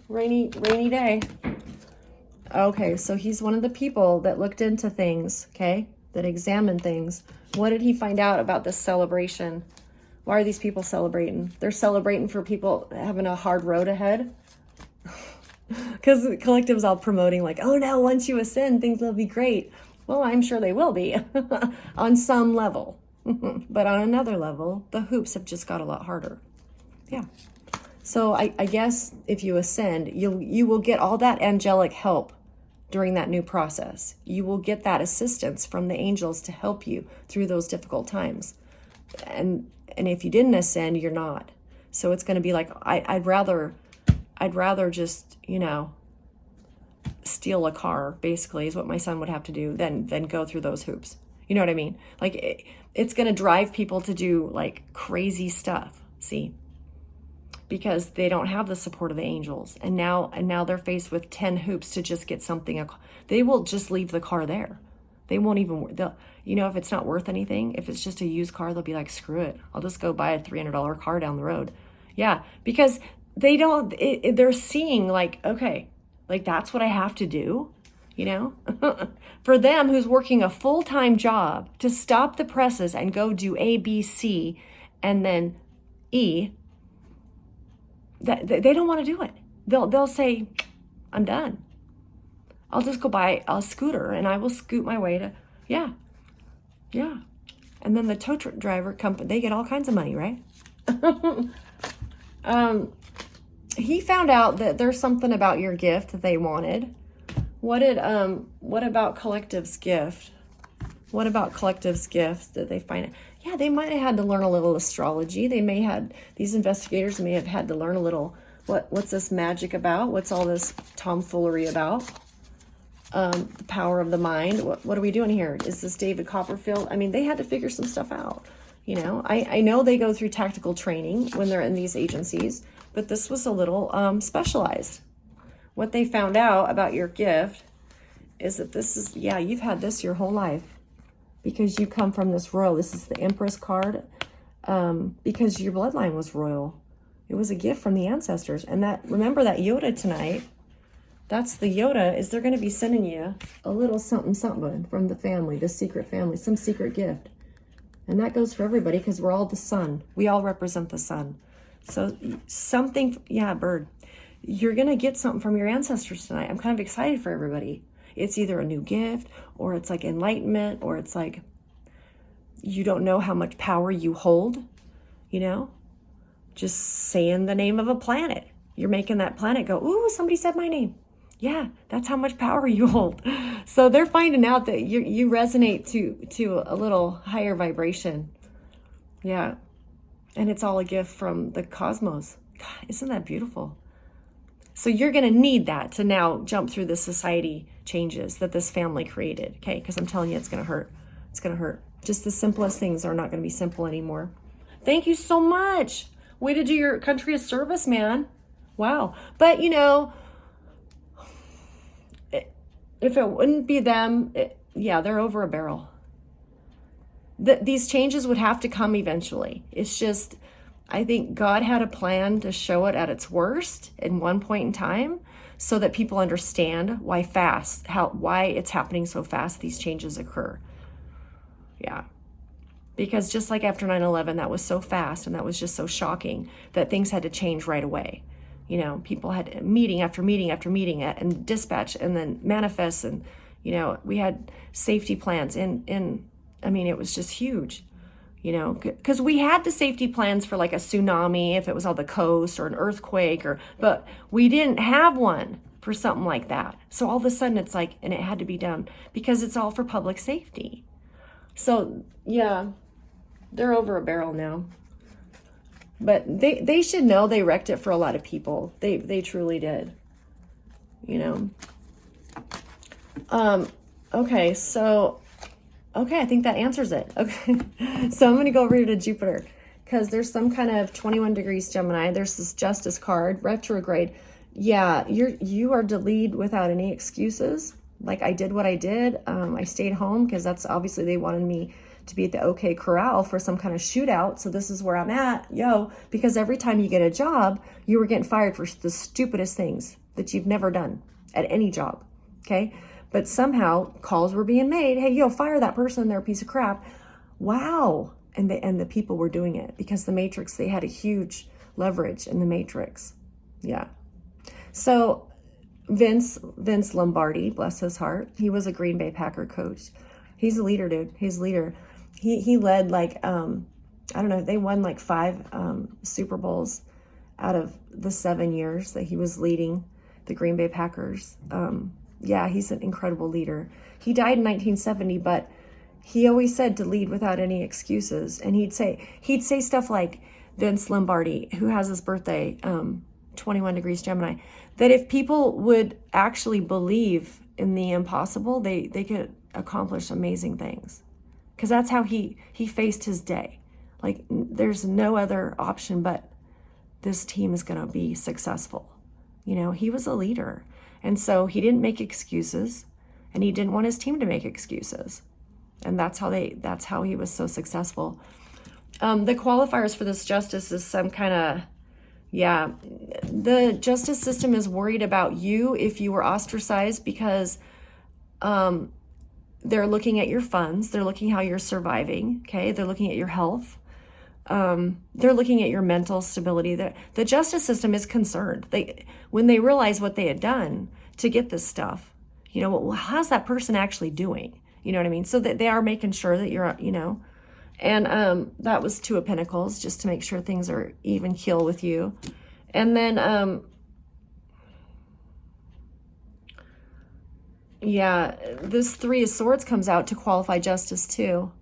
Okay, so he's one of the people that looked into things, okay? That examined things. What did he find out about this celebration? Why are these people celebrating? They're celebrating for people having a hard road ahead. Because the collective's all promoting like, oh no, once you ascend, things will be great. Well, I'm sure they will be on some level. But on another level, the hoops have just got a lot harder. Yeah. So I guess if you ascend, you will get all that angelic help during that new process. You will get that assistance from the angels to help you through those difficult times. And if you didn't ascend, you're not. So it's going to be like, I'd rather just, steal a car, basically, is what my son would have to do than go through those hoops. You know what I mean? Like, it's going to drive people to do, like, crazy stuff, see? Because they don't have the support of the angels. And now they're faced with 10 hoops to just get something. They will just leave the car there. They won't even, if it's not worth anything, if it's just a used car, they'll be like, screw it. I'll just go buy a $300 car down the road. Yeah, because they're seeing like, okay, like that's what I have to do, For them who's working a full-time job to stop the presses and go do A, B, C, and then E, they don't want to do it. They'll say, I'm done. I'll just go buy a scooter and I will scoot my way to, yeah. And then the tow truck driver company, they get all kinds of money, right? He found out that there's something about your gift that they wanted. What about Collective's gift? What about Collective's gift? Did they find it? Yeah, they might have had to learn a little astrology. These investigators may have had to learn a little, what's this magic about? What's all this tomfoolery about? The power of the mind. What are we doing here? Is this David Copperfield? I mean, they had to figure some stuff out. You know, I know they go through tactical training when they're in these agencies, but this was a little specialized. What they found out about your gift is that this is, yeah, you've had this your whole life because you come from this royal. This is the Empress card because your bloodline was royal. It was a gift from the ancestors. And that, remember that Yoda tonight, that's the Yoda, is they're going to be sending you a little something, something from the family, the secret family, some secret gift. And that goes for everybody because we're all the sun. We all represent the sun. So something, yeah, bird, you're going to get something from your ancestors tonight. I'm kind of excited for everybody. It's either a new gift or it's like enlightenment or it's like you don't know how much power you hold, you know, just saying the name of a planet. You're making that planet go, ooh, somebody said my name. Yeah, that's how much power you hold. So they're finding out that you resonate to a little higher vibration. Yeah. And it's all a gift from the cosmos. God, isn't that beautiful? So you're going to need that to now jump through the society changes that this family created. Okay. Because I'm telling you, it's going to hurt. It's going to hurt. Just the simplest things are not going to be simple anymore. Thank you so much. Way to do your country a service, man. Wow. But you know, if it wouldn't be them, yeah, they're over a barrel. These changes would have to come eventually. It's just, I think God had a plan to show it at its worst in one point in time so that people understand why it's happening so fast, these changes occur. Yeah. Because just like after 9/11, that was so fast and that was just so shocking that things had to change right away. You know, people had meeting after meeting after meeting and dispatch and then manifest. And, you know, we had safety plans I mean, it was just huge, you know, because we had the safety plans for like a tsunami, if it was on the coast or an earthquake but we didn't have one for something like that. So all of a sudden it's like, and it had to be done because it's all for public safety. So yeah, they're over a barrel now. But they should know they wrecked it for a lot of people. They truly did. You know. Okay, so I think that answers it. Okay. So I'm gonna go over here to Jupiter because there's some kind of 21 degrees Gemini. There's this Justice card, retrograde. Yeah, you are to lead without any excuses. Like I did what I did. I stayed home because that's obviously they wanted me to be at the OK Corral for some kind of shootout. So this is where I'm at, because every time you get a job, you were getting fired for the stupidest things that you've never done at any job. Okay. But somehow calls were being made. Hey, fire that person. They're a piece of crap. Wow. And the people were doing it because the Matrix, they had a huge leverage in the Matrix. Yeah. So Vince Lombardi, bless his heart. He was a Green Bay Packer coach. He's a leader, dude. He's a leader. He led like, I don't know, they won like 5 Super Bowls out of the 7 years that he was leading the Green Bay Packers. Yeah, he's an incredible leader. He died in 1970, but he always said to lead without any excuses. And he'd say stuff like Vince Lombardi, who has his birthday, 21 degrees Gemini, that if people would actually believe in the impossible, they could accomplish amazing things. Because that's how he faced his day. Like, there's no other option but this team is going to be successful. You know, he was a leader. And so he didn't make excuses, and he didn't want his team to make excuses. And that's how he was so successful. The qualifiers for this justice is some kind of, the justice system is worried about you if you were ostracized because they're looking at your funds. They're looking how you're surviving. Okay. They're looking at your health. They're looking at your mental stability. The justice system is concerned. When they realize what they had done to get this stuff, well, how's that person actually doing? You know what I mean? So that they are making sure that you're, and that was 2 of Pentacles, just to make sure things are even keel with you. And then Yeah, this Three of Swords comes out to qualify justice too,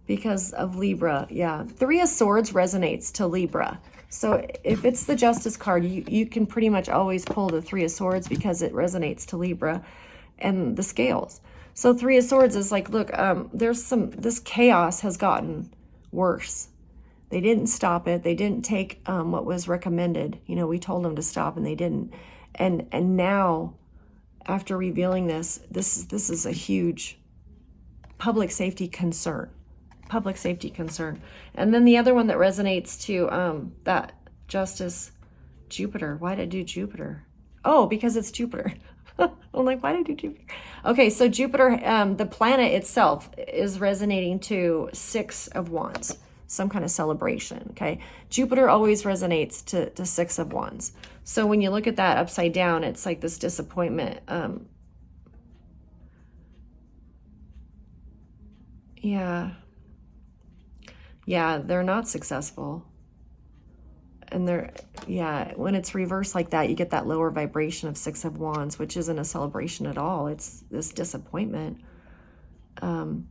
because of Libra. Yeah, Three of Swords resonates to Libra. So if it's the Justice card, you can pretty much always pull the Three of Swords because it resonates to Libra and the scales. So Three of Swords is like, look, this chaos has gotten worse. They didn't stop it. They didn't take what was recommended. You know, we told them to stop and they didn't. And now, after revealing this is a huge public safety concern. Public safety concern. And then the other one that resonates to that Justice, Jupiter. Why did I do Jupiter? Oh, because it's Jupiter. I'm like, why did I do Jupiter? Okay, so Jupiter, the planet itself, is resonating to Six of Wands, some kind of celebration, okay? Jupiter always resonates to Six of Wands. So when you look at that upside down, it's like this disappointment. Yeah, they're not successful. And when it's reversed like that, you get that lower vibration of Six of Wands, which isn't a celebration at all. It's this disappointment. And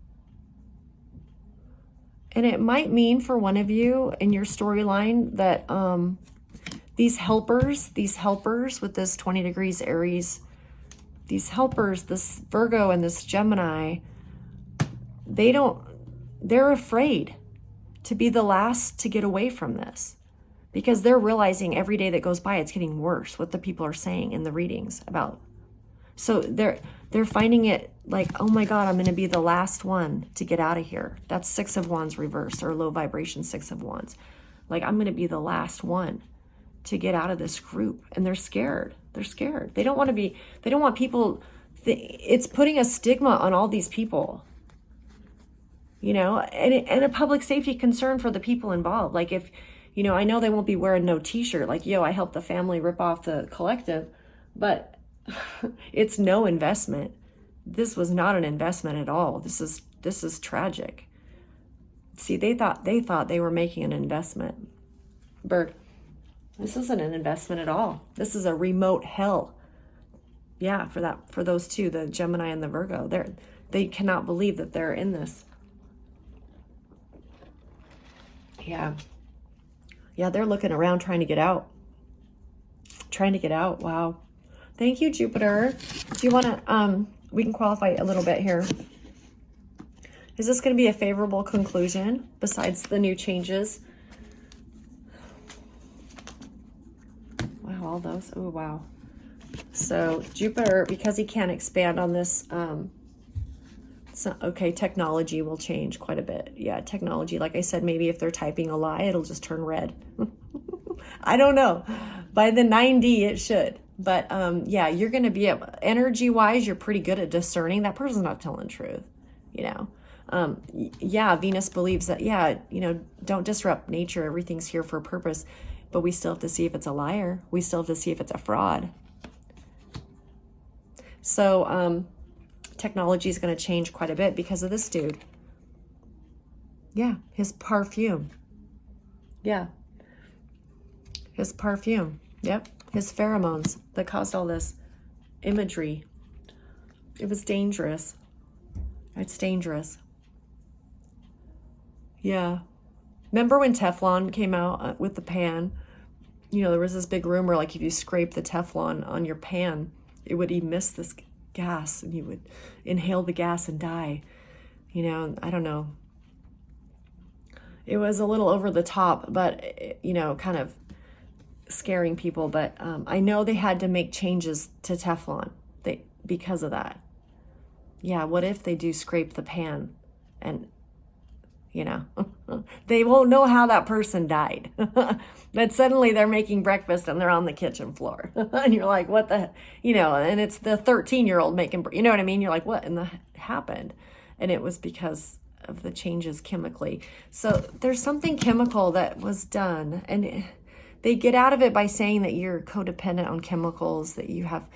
it might mean for one of you in your storyline that these helpers with this 20 degrees Aries, these helpers, this Virgo and this Gemini, they're afraid to be the last to get away from this, because they're realizing every day that goes by, it's getting worse, what the people are saying in the readings about. So they're finding it like, oh my God, I'm going to be the last one to get out of here. That's Six of Wands reversed, or low vibration Six of Wands. Like, I'm going to be the last one to get out of this group. And they're scared. They're scared. They don't want people, it's putting a stigma on all these people, you know, and a public safety concern for the people involved. Like, if, you know, I know they won't be wearing no t-shirt like, yo, I helped the family rip off the collective, but it's no investment. This was not an investment at all. This is tragic. See, they thought they were making an investment. Bird, this isn't an investment at all. This is a remote hell. Yeah, for those two, the Gemini and the Virgo, they cannot believe that they're in this. Yeah, they're looking around trying to get out. Wow. Thank you, Jupiter. Do you want to, we can qualify a little bit here. Is this going to be a favorable conclusion besides the new changes? Wow, all those. Oh, wow. So Jupiter, because he can't expand on this, okay, technology will change quite a bit. Yeah, technology, like I said, maybe if they're typing a lie, it'll just turn red. I don't know. By the 9D, it should. But yeah, you're going to be, energy-wise, you're pretty good at discerning. That person's not telling the truth, you know. Yeah, Venus believes that, yeah, you know, don't disrupt nature. Everything's here for a purpose. But we still have to see if it's a liar. We still have to see if it's a fraud. So technology is going to change quite a bit because of this dude. Yeah, his perfume. Yeah. His perfume. Yep. His pheromones that caused all this imagery. It was dangerous. It's dangerous. Yeah. Remember when Teflon came out with the pan? You know, there was this big rumor, like if you scrape the Teflon on your pan, it would emit this gas and you would inhale the gas and die. You know, I don't know. It was a little over the top, but, you know, kind of scaring people. But I know they had to make changes to Teflon because of that. Yeah, what if they do scrape the pan and, you know, they won't know how that person died. But suddenly they're making breakfast and they're on the kitchen floor. And you're like, what the, you know, and it's the 13-year-old making, you know what I mean? You're like, what in the happened? And it was because of the changes chemically. So there's something chemical that was done, and they get out of it by saying that you're codependent on chemicals, that you have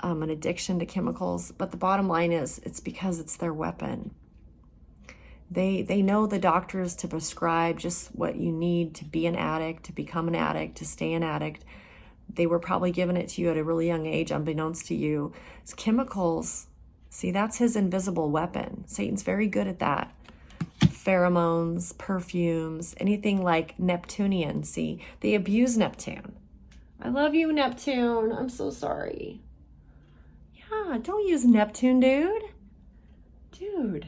an addiction to chemicals. But the bottom line is it's because it's their weapon. They know the doctors to prescribe just what you need to be an addict, to become an addict, to stay an addict. They were probably giving it to you at a really young age, unbeknownst to you. It's chemicals See, that's his invisible weapon. Satan's very good at that. Pheromones, perfumes, anything like Neptunian. See, they abuse Neptune. I love you, Neptune. I'm so sorry. Yeah, don't use Neptune, dude. Dude.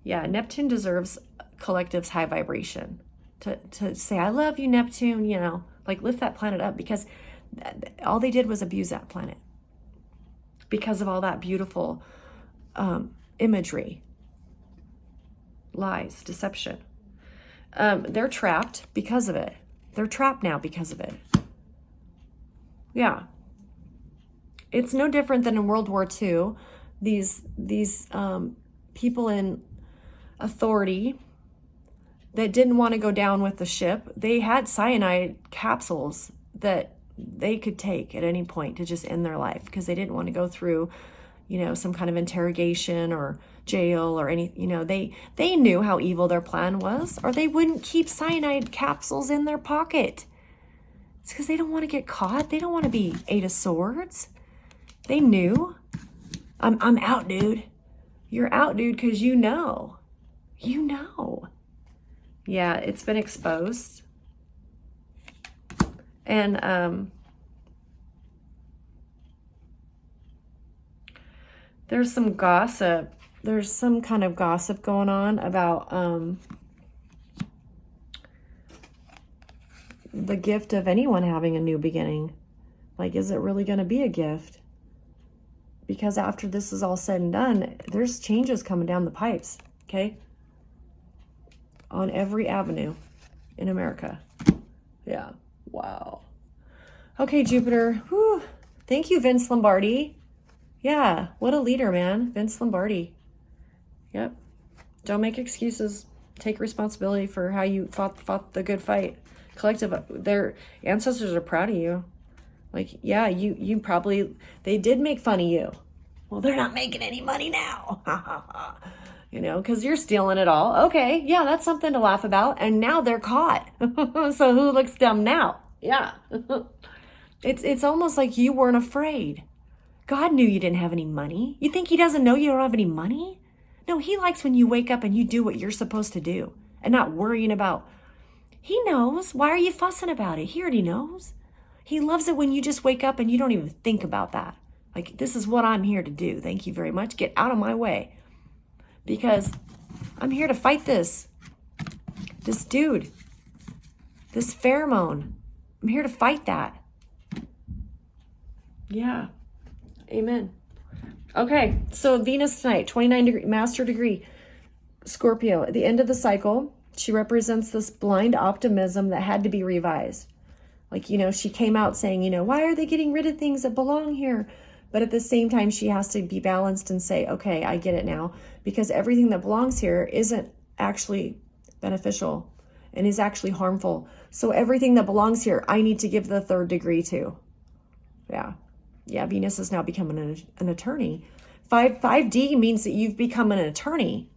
Yeah, Neptune deserves collective's high vibration. To say, I love you, Neptune, you know, like lift that planet up, because all they did was abuse that planet because of all that beautiful imagery, lies, deception. They're trapped because of it. They're trapped now because of it. Yeah. It's no different than in World War II. These people in authority that didn't want to go down with the ship, they had cyanide capsules that they could take at any point to just end their life, because they didn't want to go through, you know, some kind of interrogation or jail or any, you know, they knew how evil their plan was, or they wouldn't keep cyanide capsules in their pocket. It's because they don't want to get caught. They don't want to be Eight of Swords. They knew. I'm out, dude. You're out, dude, because you know. You know. Yeah, it's been exposed. And there's some gossip. There's some kind of gossip going on about the gift of anyone having a new beginning. Like, is it really going to be a gift? Because after this is all said and done, there's changes coming down the pipes, okay? On every avenue in America. Yeah. Wow. Okay, Jupiter. Whew. Thank you, Vince Lombardi. Yeah, what a leader, man. Vince Lombardi. Yep. Don't make excuses. Take responsibility for how you fought the good fight. Collective, their ancestors are proud of you. Like, yeah, you probably, they did make fun of you. Well, they're not making any money now. You know, because you're stealing it all. Okay, yeah, that's something to laugh about. And now they're caught. So who looks dumb now? Yeah. It's almost like you weren't afraid. God knew you didn't have any money. You think he doesn't know you don't have any money? No, he likes when you wake up and you do what you're supposed to do and not worrying about. He knows. Why are you fussing about it? He already knows. He loves it when you just wake up and you don't even think about that. Like, this is what I'm here to do. Thank you very much. Get out of my way. Because I'm here to fight this. This dude. This pheromone. I'm here to fight that. Yeah. Amen. Okay, so Venus tonight, 29 degree, master degree, Scorpio. At the end of the cycle, she represents this blind optimism that had to be revised. Like, you know, she came out saying, you know, why are they getting rid of things that belong here? But at the same time, she has to be balanced and say, okay, I get it now. Because everything that belongs here isn't actually beneficial and is actually harmful. So everything that belongs here, I need to give the third degree to. Yeah. Yeah, Venus is now becoming an attorney. 5D means that you've become an attorney.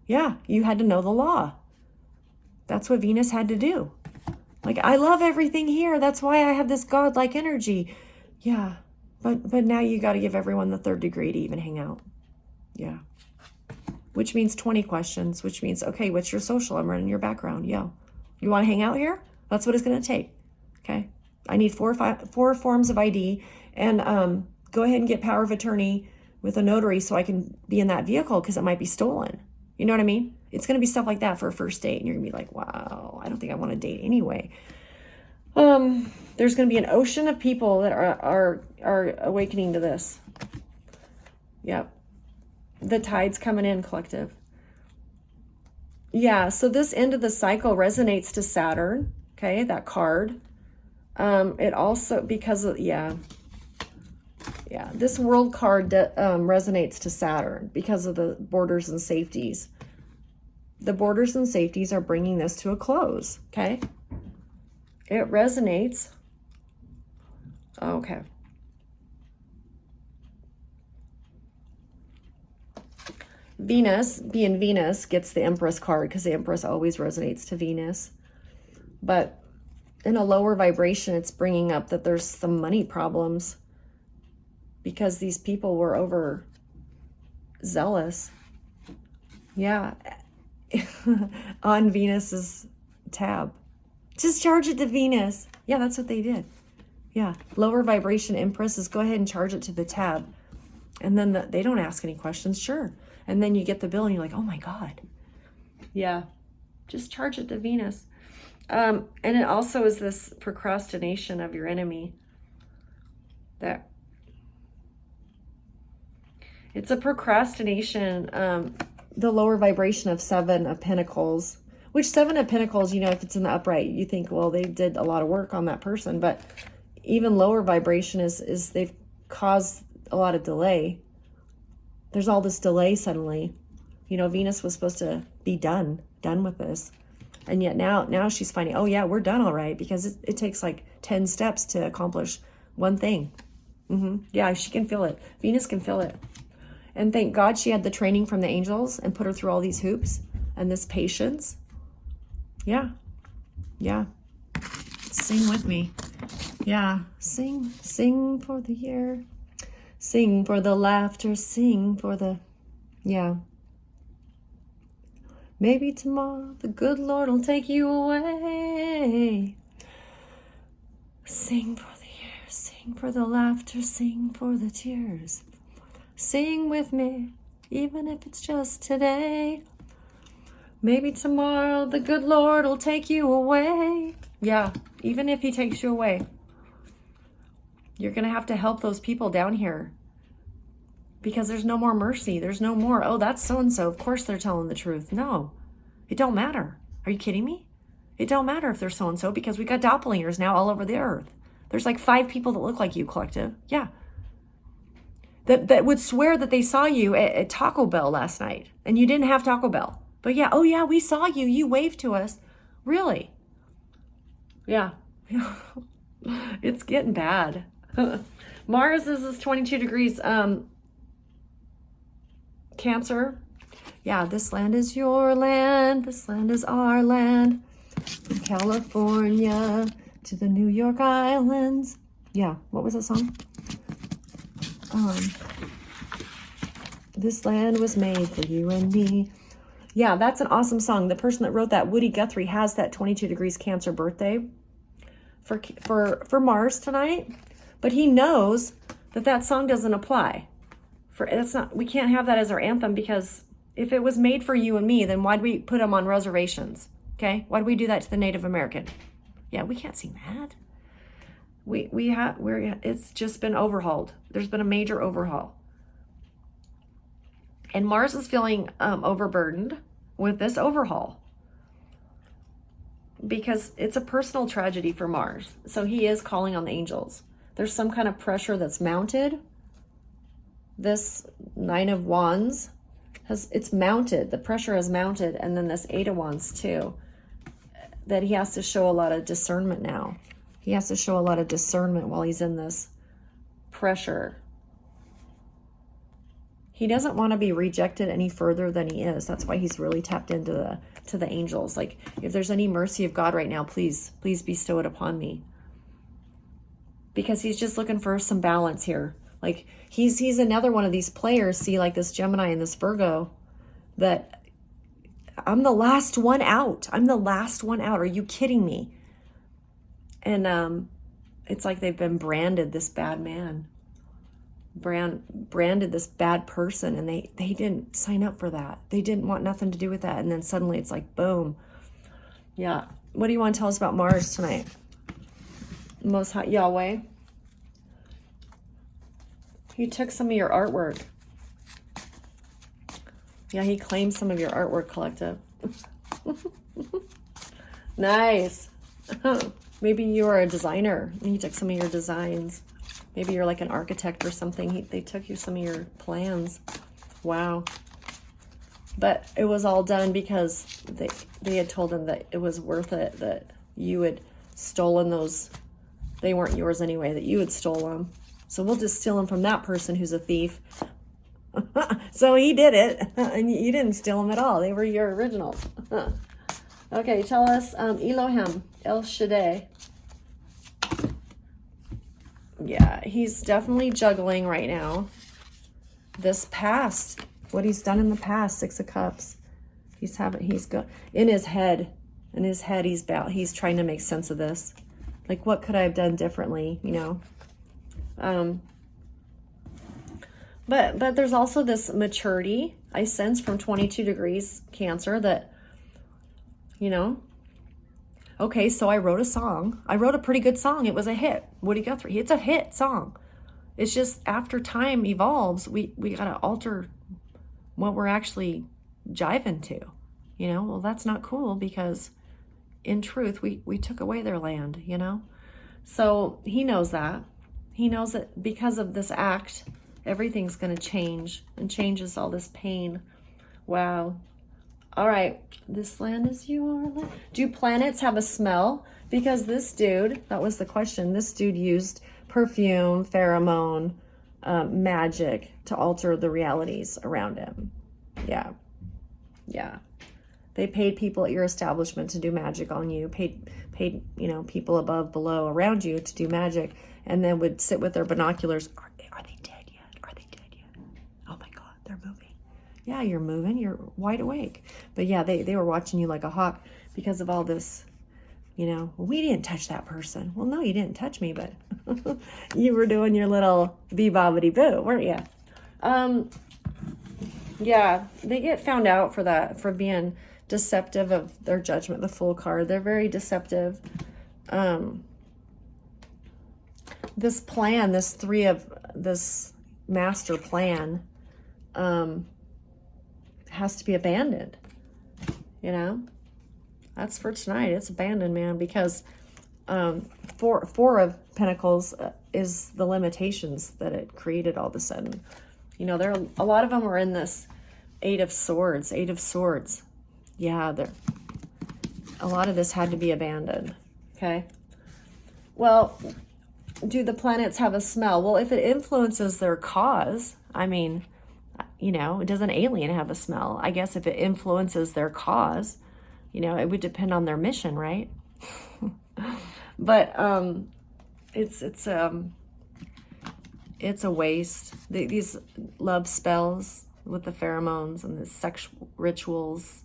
Yeah, you had to know the law. That's what Venus had to do. Like, I love everything here. That's why I have this godlike energy. Yeah, but now you got to give everyone the third degree to even hang out. Yeah. Which means 20 questions, which means, okay, what's your social? I'm running your background. Yeah. You want to hang out here? That's what it's going to take. Okay. I need four forms of ID, and go ahead and get power of attorney with a notary so I can be in that vehicle, because it might be stolen. You know what I mean? It's going to be stuff like that for a first date, and you're going to be like, wow, I don't think I want to date anyway. There's going to be an ocean of people that are awakening to this. Yep. The tide's coming in, collective. Yeah, so this end of the cycle resonates to Saturn, okay, that card. It also, because of, yeah, this world card resonates to Saturn because of the borders and safeties. The borders and safeties are bringing this to a close, okay? It resonates. Okay. Venus, being Venus, gets the Empress card because the Empress always resonates to Venus. But in a lower vibration, it's bringing up that there's some money problems because these people were zealous. Yeah. On Venus's tab. Just charge it to Venus. Yeah, that's what they did. Yeah. Lower vibration empresses, go ahead and charge it to the tab. And then they don't ask any questions. Sure. And then you get the bill and you're like, oh my God. Yeah. Just charge it to Venus. And it also is this procrastination of your enemy. That it's a procrastination, the lower vibration of 7 of Pentacles, which 7 of Pentacles, you know, if it's in the upright, you think, well, they did a lot of work on that person. But even lower vibration is they've caused a lot of delay. There's all this delay suddenly. You know, Venus was supposed to be done with this. And yet now she's finding, oh yeah, we're done all right, because it takes like 10 steps to accomplish one thing. Yeah, she can feel it. Venus can feel it. And thank God she had the training from the angels and put her through all these hoops and this patience. Yeah. Yeah. Sing with me. Yeah. Sing for the year. Sing for the laughter. Sing for the, yeah. Maybe tomorrow the good Lord will take you away. Sing for the year. Sing for the laughter. Sing for the tears. Sing with me, even if it's just today. Maybe tomorrow the good Lord will take you away. Yeah, even if he takes you away, you're going to have to help those people down here, because there's no more mercy. There's no more, oh, that's so-and-so. Of course they're telling the truth. No, it don't matter. Are you kidding me? It don't matter if they're so-and-so, because we got doppelgangers now all over the earth. There's like 5 people that look like you, collective. Yeah. That would swear that they saw you at Taco Bell last night and you didn't have Taco Bell. But yeah, oh yeah, we saw you. You waved to us. Really? Yeah. It's getting bad. Mars is 22 degrees. Cancer. Yeah, this land is your land. This land is our land. From California to the New York Islands. Yeah, what was that song? This land was made for you and me. Yeah, that's an awesome song. The person that wrote that, Woody Guthrie, has that 22 degrees Cancer birthday for Mars tonight, but he knows that song doesn't apply. We can't have that as our anthem, because if it was made for you and me, then why'd we put them on reservations? Okay, why'd we do that to the Native American? Yeah, we can't sing that. It's just been overhauled. There's been a major overhaul. And Mars is feeling overburdened with this overhaul, because it's a personal tragedy for Mars. So he is calling on the angels. There's some kind of pressure that's mounted. This 9 of Wands it's mounted. The pressure is mounted. And then this 8 of Wands too, that he has to show a lot of discernment now. He has to show a lot of discernment while he's in this pressure. He doesn't want to be rejected any further than he is. That's why he's really tapped into the angels. Like, if there's any mercy of God right now, please bestow it upon me. Because he's just looking for some balance here. Like, he's another one of these players, see, like this Gemini and this Virgo, that I'm the last one out. I'm the last one out. Are you kidding me? And it's like they've been branded this bad man. Branded this bad person, and they didn't sign up for that. They didn't want nothing to do with that. And then suddenly it's like, boom. Yeah. What do you want to tell us about Mars tonight? Most High Yahweh. He took some of your artwork. Yeah, he claimed some of your artwork, collective. Nice. Maybe you're a designer and he took some of your designs. Maybe you're like an architect or something. They took you some of your plans. Wow. But it was all done because they had told him that it was worth it, that you had stolen those. They weren't yours anyway, that you had stolen them. So we'll just steal them from that person who's a thief. So he did it, and you didn't steal them at all. They were your originals. Okay, tell us, Elohim, El Shaddai. Yeah, he's definitely juggling right now. This past what he's done in the past. 6 of Cups. He's got in his head, he's trying to make sense of this. Like, what could I have done differently, you know? But there's also this maturity I sense from 22 degrees Cancer that, you know, okay, so I wrote a song. I wrote a pretty good song. It was a hit. Woody Guthrie. It's a hit song. It's just after time evolves, we got to alter what we're actually jiving to. You know, well, that's not cool because in truth, we took away their land, you know? So he knows that. He knows that because of this act, everything's going to change and changes all this pain. Wow. All right. This land is your land. Do planets have a smell? Because this dude, that was the question. This dude used perfume, pheromone, magic to alter the realities around him. Yeah. Yeah. They paid people at your establishment to do magic on you, paid, you know, people above, below, around you to do magic, and then would sit with their binoculars. Are they dead yet? Are they dead yet? Oh my God, they're moving. Yeah, you're moving. You're wide awake. But yeah, they were watching you like a hawk because of all this, you know, well, we didn't touch that person. Well, no, you didn't touch me, but you were doing your little bee-bobbity-boo, weren't you? Yeah, they get found out for that, for being deceptive of their judgment, the Fool card. They're very deceptive. This plan, this master plan, has to be abandoned. You know, that's for tonight. It's abandoned, man, because four of Pentacles is the limitations that it created all of a sudden. You know, a lot of them are in this Eight of Swords. Yeah, a lot of this had to be abandoned. Okay. Well, do the planets have a smell? Well, if it influences their cause, I mean, you know, does an alien have a smell? I guess if it influences their cause, you know, it would depend on their mission, right? But it's a waste. These love spells with the pheromones and the sexual rituals,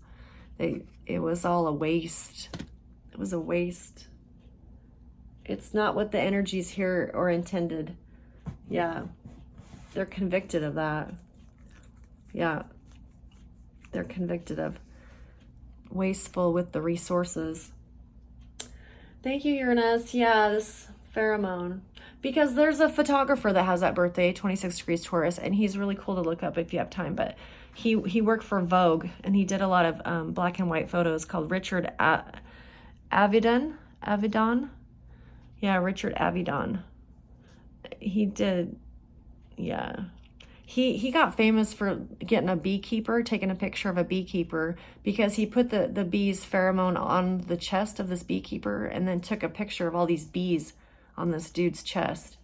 it was all a waste. It was a waste. It's not what the energies here are intended. Yeah. They're convicted of that. Yeah. They're convicted of wasteful with the resources. Thank you, Uranus. Yeah, this pheromone. Because there's a photographer that has that birthday, 26 degrees Taurus, and he's really cool to look up if you have time. But he worked for Vogue, and he did a lot of black and white photos, called Richard Avedon. Yeah, Richard Avedon. He did, yeah. He got famous for getting a beekeeper, taking a picture of a beekeeper, because he put the bee's pheromone on the chest of this beekeeper and then took a picture of all these bees on this dude's chest.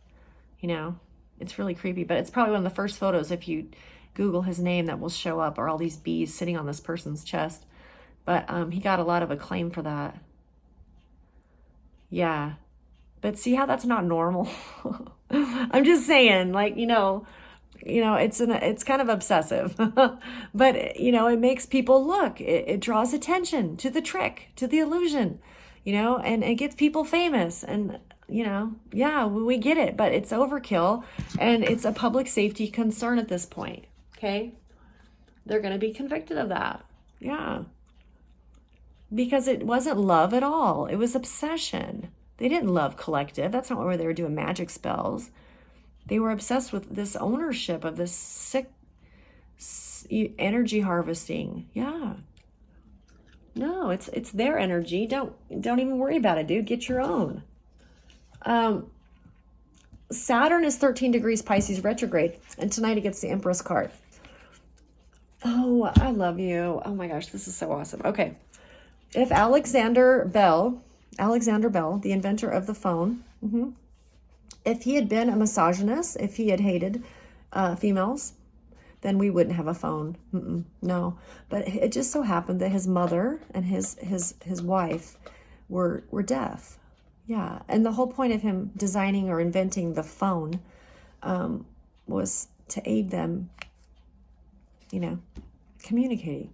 You know, it's really creepy, but it's probably one of the first photos, if you Google his name, that will show up, are all these bees sitting on this person's chest. But he got a lot of acclaim for that. Yeah. But see how that's not normal? I'm just saying, like, you know, it's kind of obsessive, but you know, it makes people look, it draws attention to the trick, to the illusion, you know, and it gets people famous. And, you know, yeah, we get it, but it's overkill and it's a public safety concern at this point. Okay. They're going to be convicted of that. Yeah. Because it wasn't love at all. It was obsession. They didn't love collective. That's not where they were doing magic spells. They were obsessed with this ownership of this sick energy harvesting. Yeah. No, it's their energy. Don't even worry about it, dude. Get your own. Saturn is 13 degrees Pisces retrograde, and tonight it gets the Empress card. Oh, I love you. Oh my gosh, this is so awesome. Okay. If Alexander Bell, the inventor of the phone, if he had been a misogynist, if he had hated females, then we wouldn't have a phone. No. But it just so happened that his mother and his wife were deaf. Yeah. And the whole point of him designing or inventing the phone was to aid them communicating.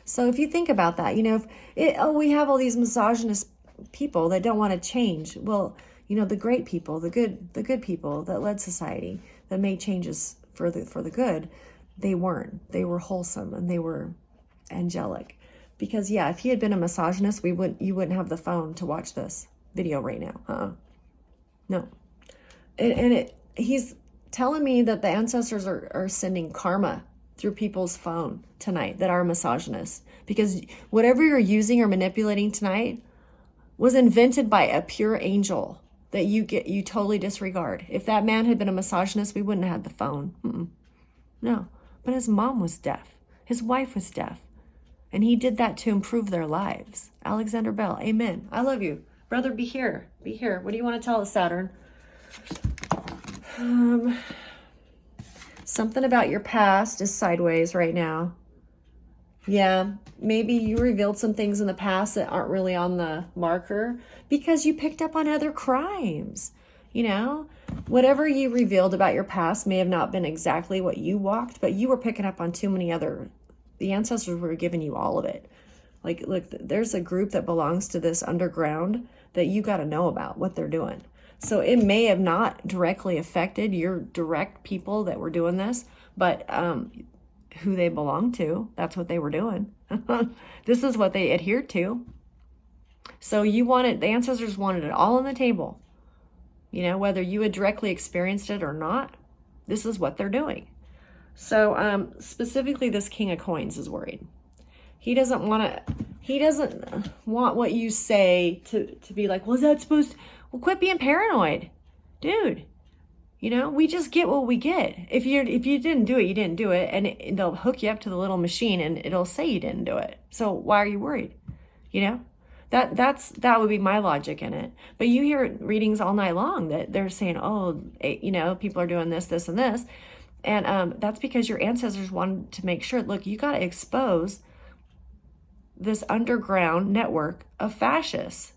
So if you think about that, we have all these misogynist people that don't want to change. Well, the great people, the good people that led society, that made changes for the good, they weren't. They were wholesome and they were angelic. Because if he had been a misogynist, you wouldn't have the phone to watch this video right now. No. And he's telling me that the ancestors are sending karma through people's phone tonight that are misogynists. Because whatever you're using or manipulating tonight was invented by a pure angel that you totally disregard. If that man had been a misogynist, we wouldn't have had the phone. No. But his mom was deaf. His wife was deaf. And he did that to improve their lives. Alexander Bell, amen. I love you. Brother, be here. Be here. What do you want to tell us, Saturn? Something about your past is sideways right now. Yeah, maybe you revealed some things in the past that aren't really on the marker because you picked up on other crimes. Whatever you revealed about your past may have not been exactly what you walked, but you were picking up on too many other. The ancestors were giving you all of it. Like, look, there's a group that belongs to this underground that you got to know about what they're doing. So it may have not directly affected your direct people that were doing this, but who they belong to, that's what they were doing. This is what they adhered to. So the ancestors wanted it all on the table. Whether you had directly experienced it or not, this is what they're doing. So specifically, this King of Coins is worried. He doesn't want what you say to be like, well, is that supposed to, well, quit being paranoid, dude. We just get what we get. If you didn't do it, you didn't do it, and they'll hook you up to the little machine and it'll say you didn't do it. So why are you worried? That would be my logic in it. But you hear readings all night long that they're saying, people are doing this, this, and this. And that's because your ancestors wanted to make sure, look, you got to expose this underground network of fascists.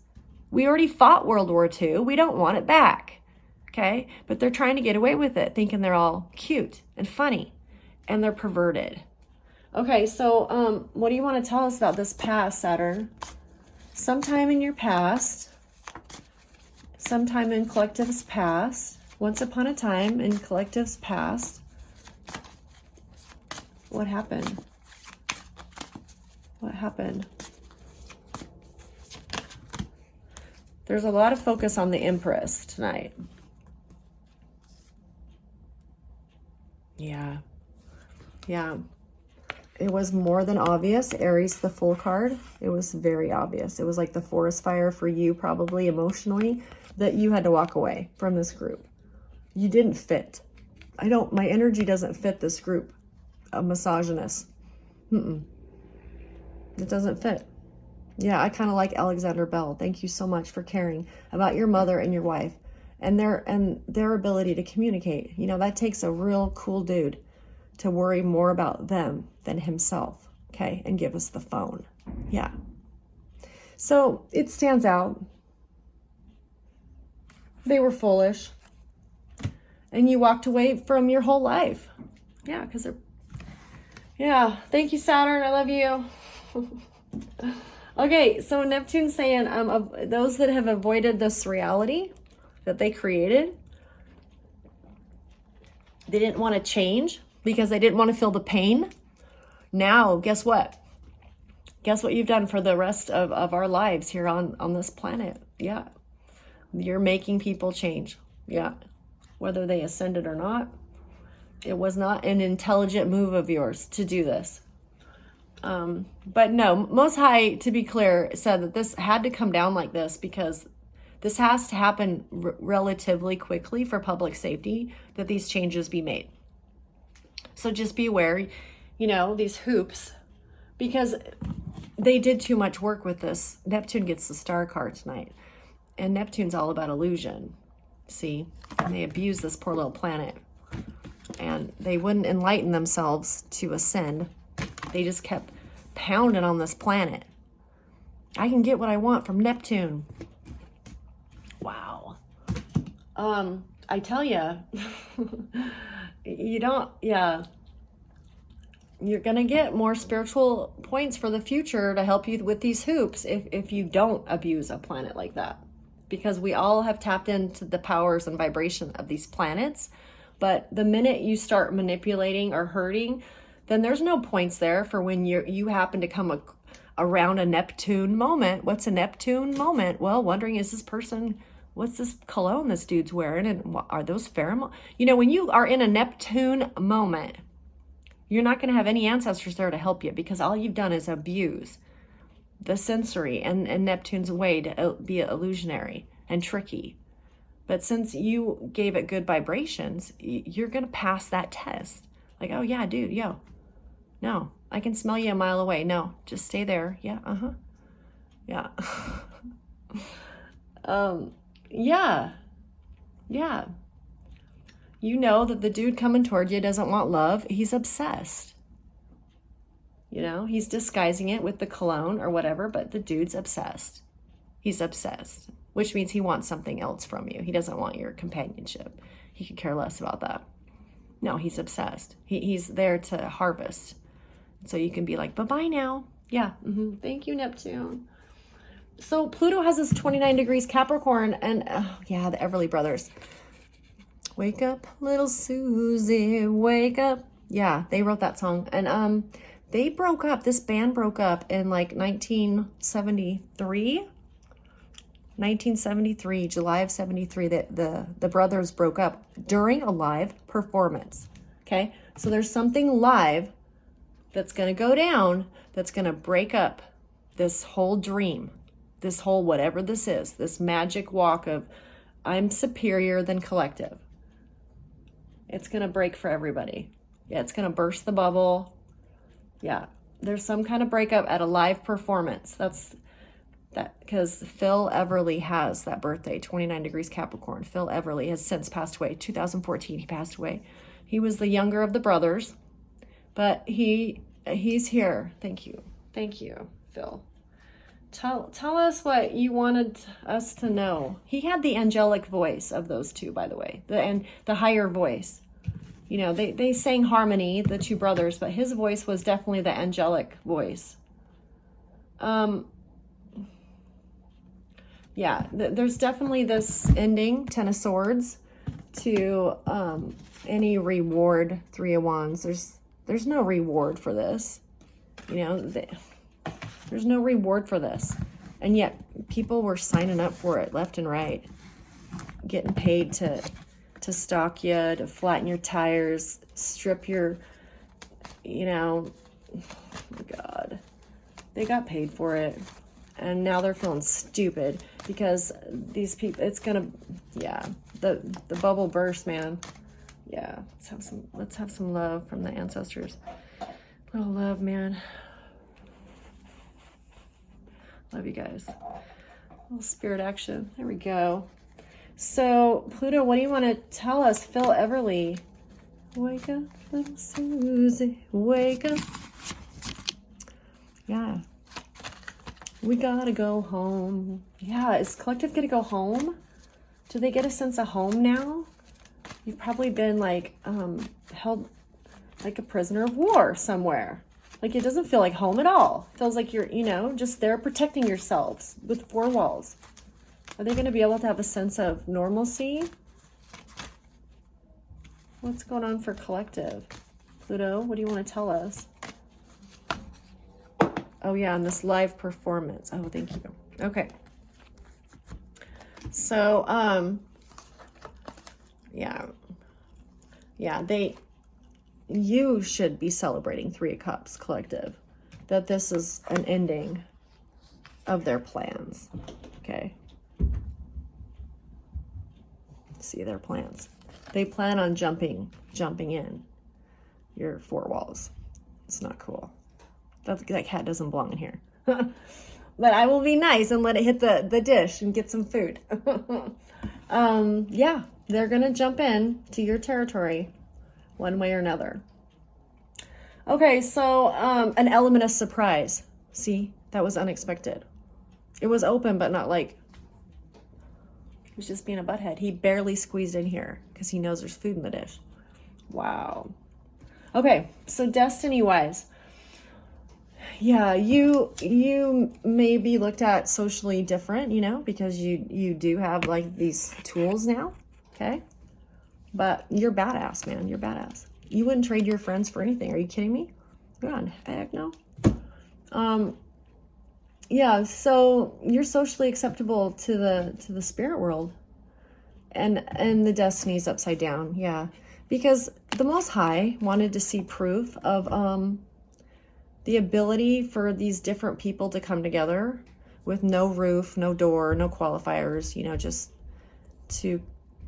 We already fought World War II. We don't want it back. Okay? But they're trying to get away with it, thinking they're all cute and funny. And they're perverted. Okay, so what do you want to tell us about this past, Saturn? Sometime in your past, sometime in Collective's past, once upon a time in Collective's past, what happened? What happened? There's a lot of focus on the Empress tonight. Yeah. It was more than obvious. Aries, the Fool card. It was very obvious. It was like the forest fire for you, probably emotionally, that you had to walk away from this group. You didn't fit. My energy doesn't fit this group of misogynists. It doesn't fit. Yeah, I kind of like Alexander Bell. Thank you so much for caring about your mother and your wife and their ability to communicate. That takes a real cool dude to worry more about them than himself, okay, and give us the phone. Yeah. So it stands out. They were foolish. And you walked away from your whole life. Yeah, because they're... Yeah, thank you, Saturn. I love you. Okay, so Neptune's saying of those that have avoided this reality that they created, they didn't want to change because they didn't want to feel the pain. Now, guess what? Guess what you've done for the rest of our lives here on this planet? Yeah. You're making people change. Yeah. Whether they ascended or not. It was not an intelligent move of yours to do this. But no, Most High, to be clear, said that this had to come down like this because this has to happen relatively quickly for public safety, that these changes be made. So just be aware, these hoops, because they did too much work with this. Neptune gets the star card tonight. And Neptune's all about illusion. See? And they abuse this poor little planet. And they wouldn't enlighten themselves to ascend. They just kept pounding on this planet. I can get what I want from Neptune. Wow. I tell you, you don't, yeah. you're going to get more spiritual points for the future to help you with these hoops if you don't abuse a planet like that. Because we all have tapped into the powers and vibration of these planets. But the minute you start manipulating or hurting, then there's no points there for when you happen to come around a Neptune moment. What's a Neptune moment? Well, wondering, is this person, what's this cologne this dude's wearing? And are those pheromones? You know, when you are in a Neptune moment, you're not going to have any ancestors there to help you, because all you've done is abuse the sensory and Neptune's way to be illusionary and tricky. But since you gave it good vibrations, you're going to pass that test. Like, oh yeah, dude, yo, no, I can smell you a mile away. No, just stay there. Yeah, yeah. Yeah. You know that the dude coming toward you doesn't want love. He's obsessed. You know, he's disguising it with the cologne or whatever, but the dude's obsessed. He's obsessed, which means he wants something else from you. He doesn't want your companionship. He could care less about that. No, he's obsessed. He's there to harvest. So you can be like, bye-bye now. Yeah, thank you, Neptune. So Pluto has this 29 degrees Capricorn, and yeah, the Everly Brothers. Wake up, little Susie, wake up. Yeah, they wrote that song. And they broke up, this band broke up in like 1973, July of 73, the brothers broke up during a live performance. Okay, so there's something live that's going to go down that's going to break up this whole dream, this whole whatever this is, this magic walk of I'm superior than collective. It's going to break for everybody. Yeah, it's going to burst the bubble. Yeah, there's some kind of breakup at a live performance. That's that, because Phil Everly has that birthday, 29 degrees Capricorn. Phil Everly has since passed away. 2014, he passed away. He was the younger of the brothers, but he's here. Thank you, Phil. Tell us what you wanted us to know. He had the angelic voice of those two, by the way, the higher voice. You know, they sang harmony, the two brothers, but his voice was definitely the angelic voice. Yeah, there's definitely this ending, Ten of Swords, to any reward, Three of Wands. There's no reward for this. You know, there's no reward for this. And yet people were signing up for it left and right, getting paid to stalk you, to flatten your tires, strip your, you know, oh God, they got paid for it. And now they're feeling stupid because these people, it's gonna, yeah, the bubble burst, man. Yeah, let's have some love from the ancestors. Little love, man. Love you guys. A little spirit action. There we go. So, Pluto, what do you want to tell us? Phil Everly. Wake up, little Susie. Wake up. Yeah. We gotta go home. Yeah, is collective gonna go home? Do they get a sense of home now? You've probably been like held like a prisoner of war somewhere. Like it doesn't feel like home at all. It feels like you're, you know, just there protecting yourselves with four walls. Are they going to be able to have a sense of normalcy? What's going on for collective? Pluto, what do you want to tell us? Oh yeah, on this live performance. Oh, thank you. Okay. So, you should be celebrating Three of Cups, collective, that this is an ending of their plans. Okay. See their plans. They plan on jumping in your four walls. It's not cool. That cat doesn't belong in here. But I will be nice and let it hit the dish and get some food. Yeah, they're going to jump in to your territory one way or another. Okay, so an element of surprise. See, that was unexpected. It was open, but not like, he was just being a butthead. He barely squeezed in here because he knows there's food in the dish. Wow. Okay, so destiny-wise, yeah, you may be looked at socially different, you know, because you do have like these tools now, okay? But you're badass, man. You're badass. You wouldn't trade your friends for anything. Are you kidding me? God, heck no. Yeah, so you're socially acceptable to the spirit world. And the destiny's upside down, yeah. Because the Most High wanted to see proof of the ability for these different people to come together with no roof, no door, no qualifiers, you know, just to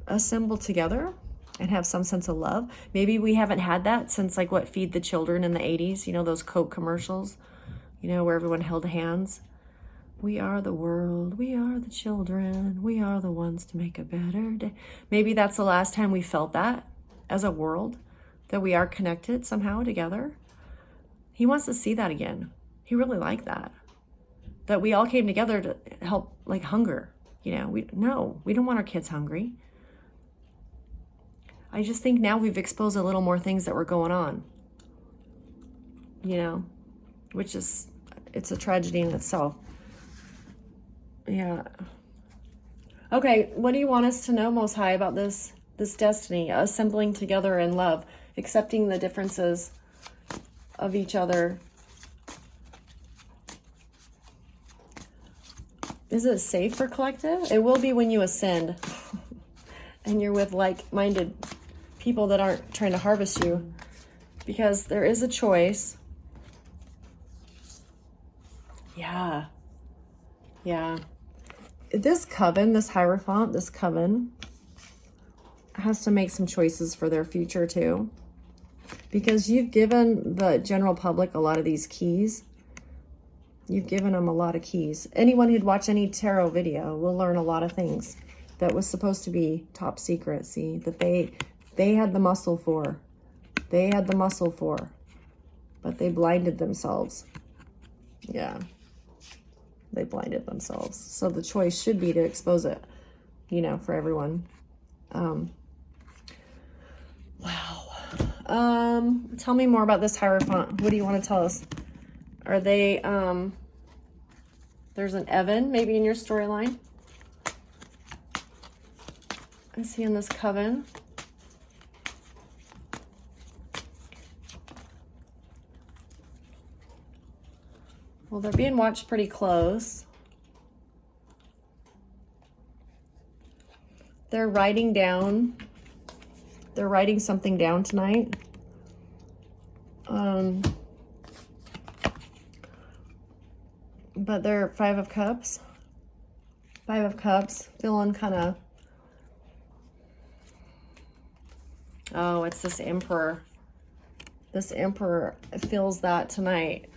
assemble together and have some sense of love. Maybe we haven't had that since like what, Feed the Children in the 80s, you know, those Coke commercials, you know, where everyone held hands. We are the world, we are the children, we are the ones to make a better day. Maybe that's the last time we felt that as a world, that we are connected somehow together. He wants to see that again. He really liked that. That we all came together to help like hunger. You know, we don't want our kids hungry. I just think now we've exposed a little more things that were going on. You know, which is, it's a tragedy in itself. Yeah. Okay, what do you want us to know, Most High, about this destiny, assembling together in love, accepting the differences of each other? Is it safe for collective? It will be when you ascend and you're with like-minded people that aren't trying to harvest you, because there is a choice. Yeah. Yeah. This coven, this Hierophant, this coven has to make some choices for their future too. Because you've given the general public a lot of these keys. You've given them a lot of keys. Anyone who'd watch any tarot video will learn a lot of things that was supposed to be top secret, see? That they had the muscle for. They had the muscle for. But they blinded themselves. Yeah. They blinded themselves. So the choice should be to expose it, you know, for everyone. Wow. Tell me more about this Hierophant. What do you want to tell us? Are they, there's an Evan maybe in your storyline? Is he in this coven? Well, they're being watched pretty close. They're writing something down tonight. But they're Five of Cups. Five of Cups, feeling kind of, oh, it's this Emperor. This Emperor feels that tonight.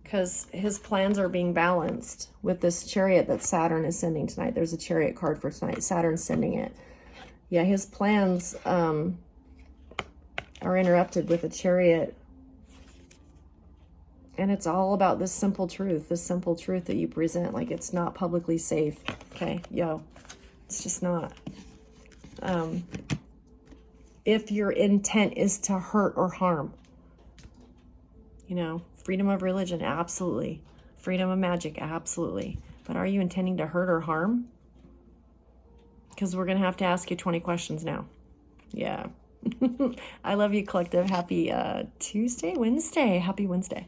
Because his plans are being balanced with this Chariot that Saturn is sending tonight. There's a Chariot card for tonight. Saturn's sending it. Yeah, his plans are interrupted with a Chariot. And it's all about this simple truth that you present. Like, it's not publicly safe. Okay, yo, it's just not. If your intent is to hurt or harm, you know, freedom of religion, absolutely. Freedom of magic, absolutely. But are you intending to hurt or harm? Because we're going to have to ask you 20 questions now. Yeah. I love you, collective. Happy Wednesday. Happy Wednesday.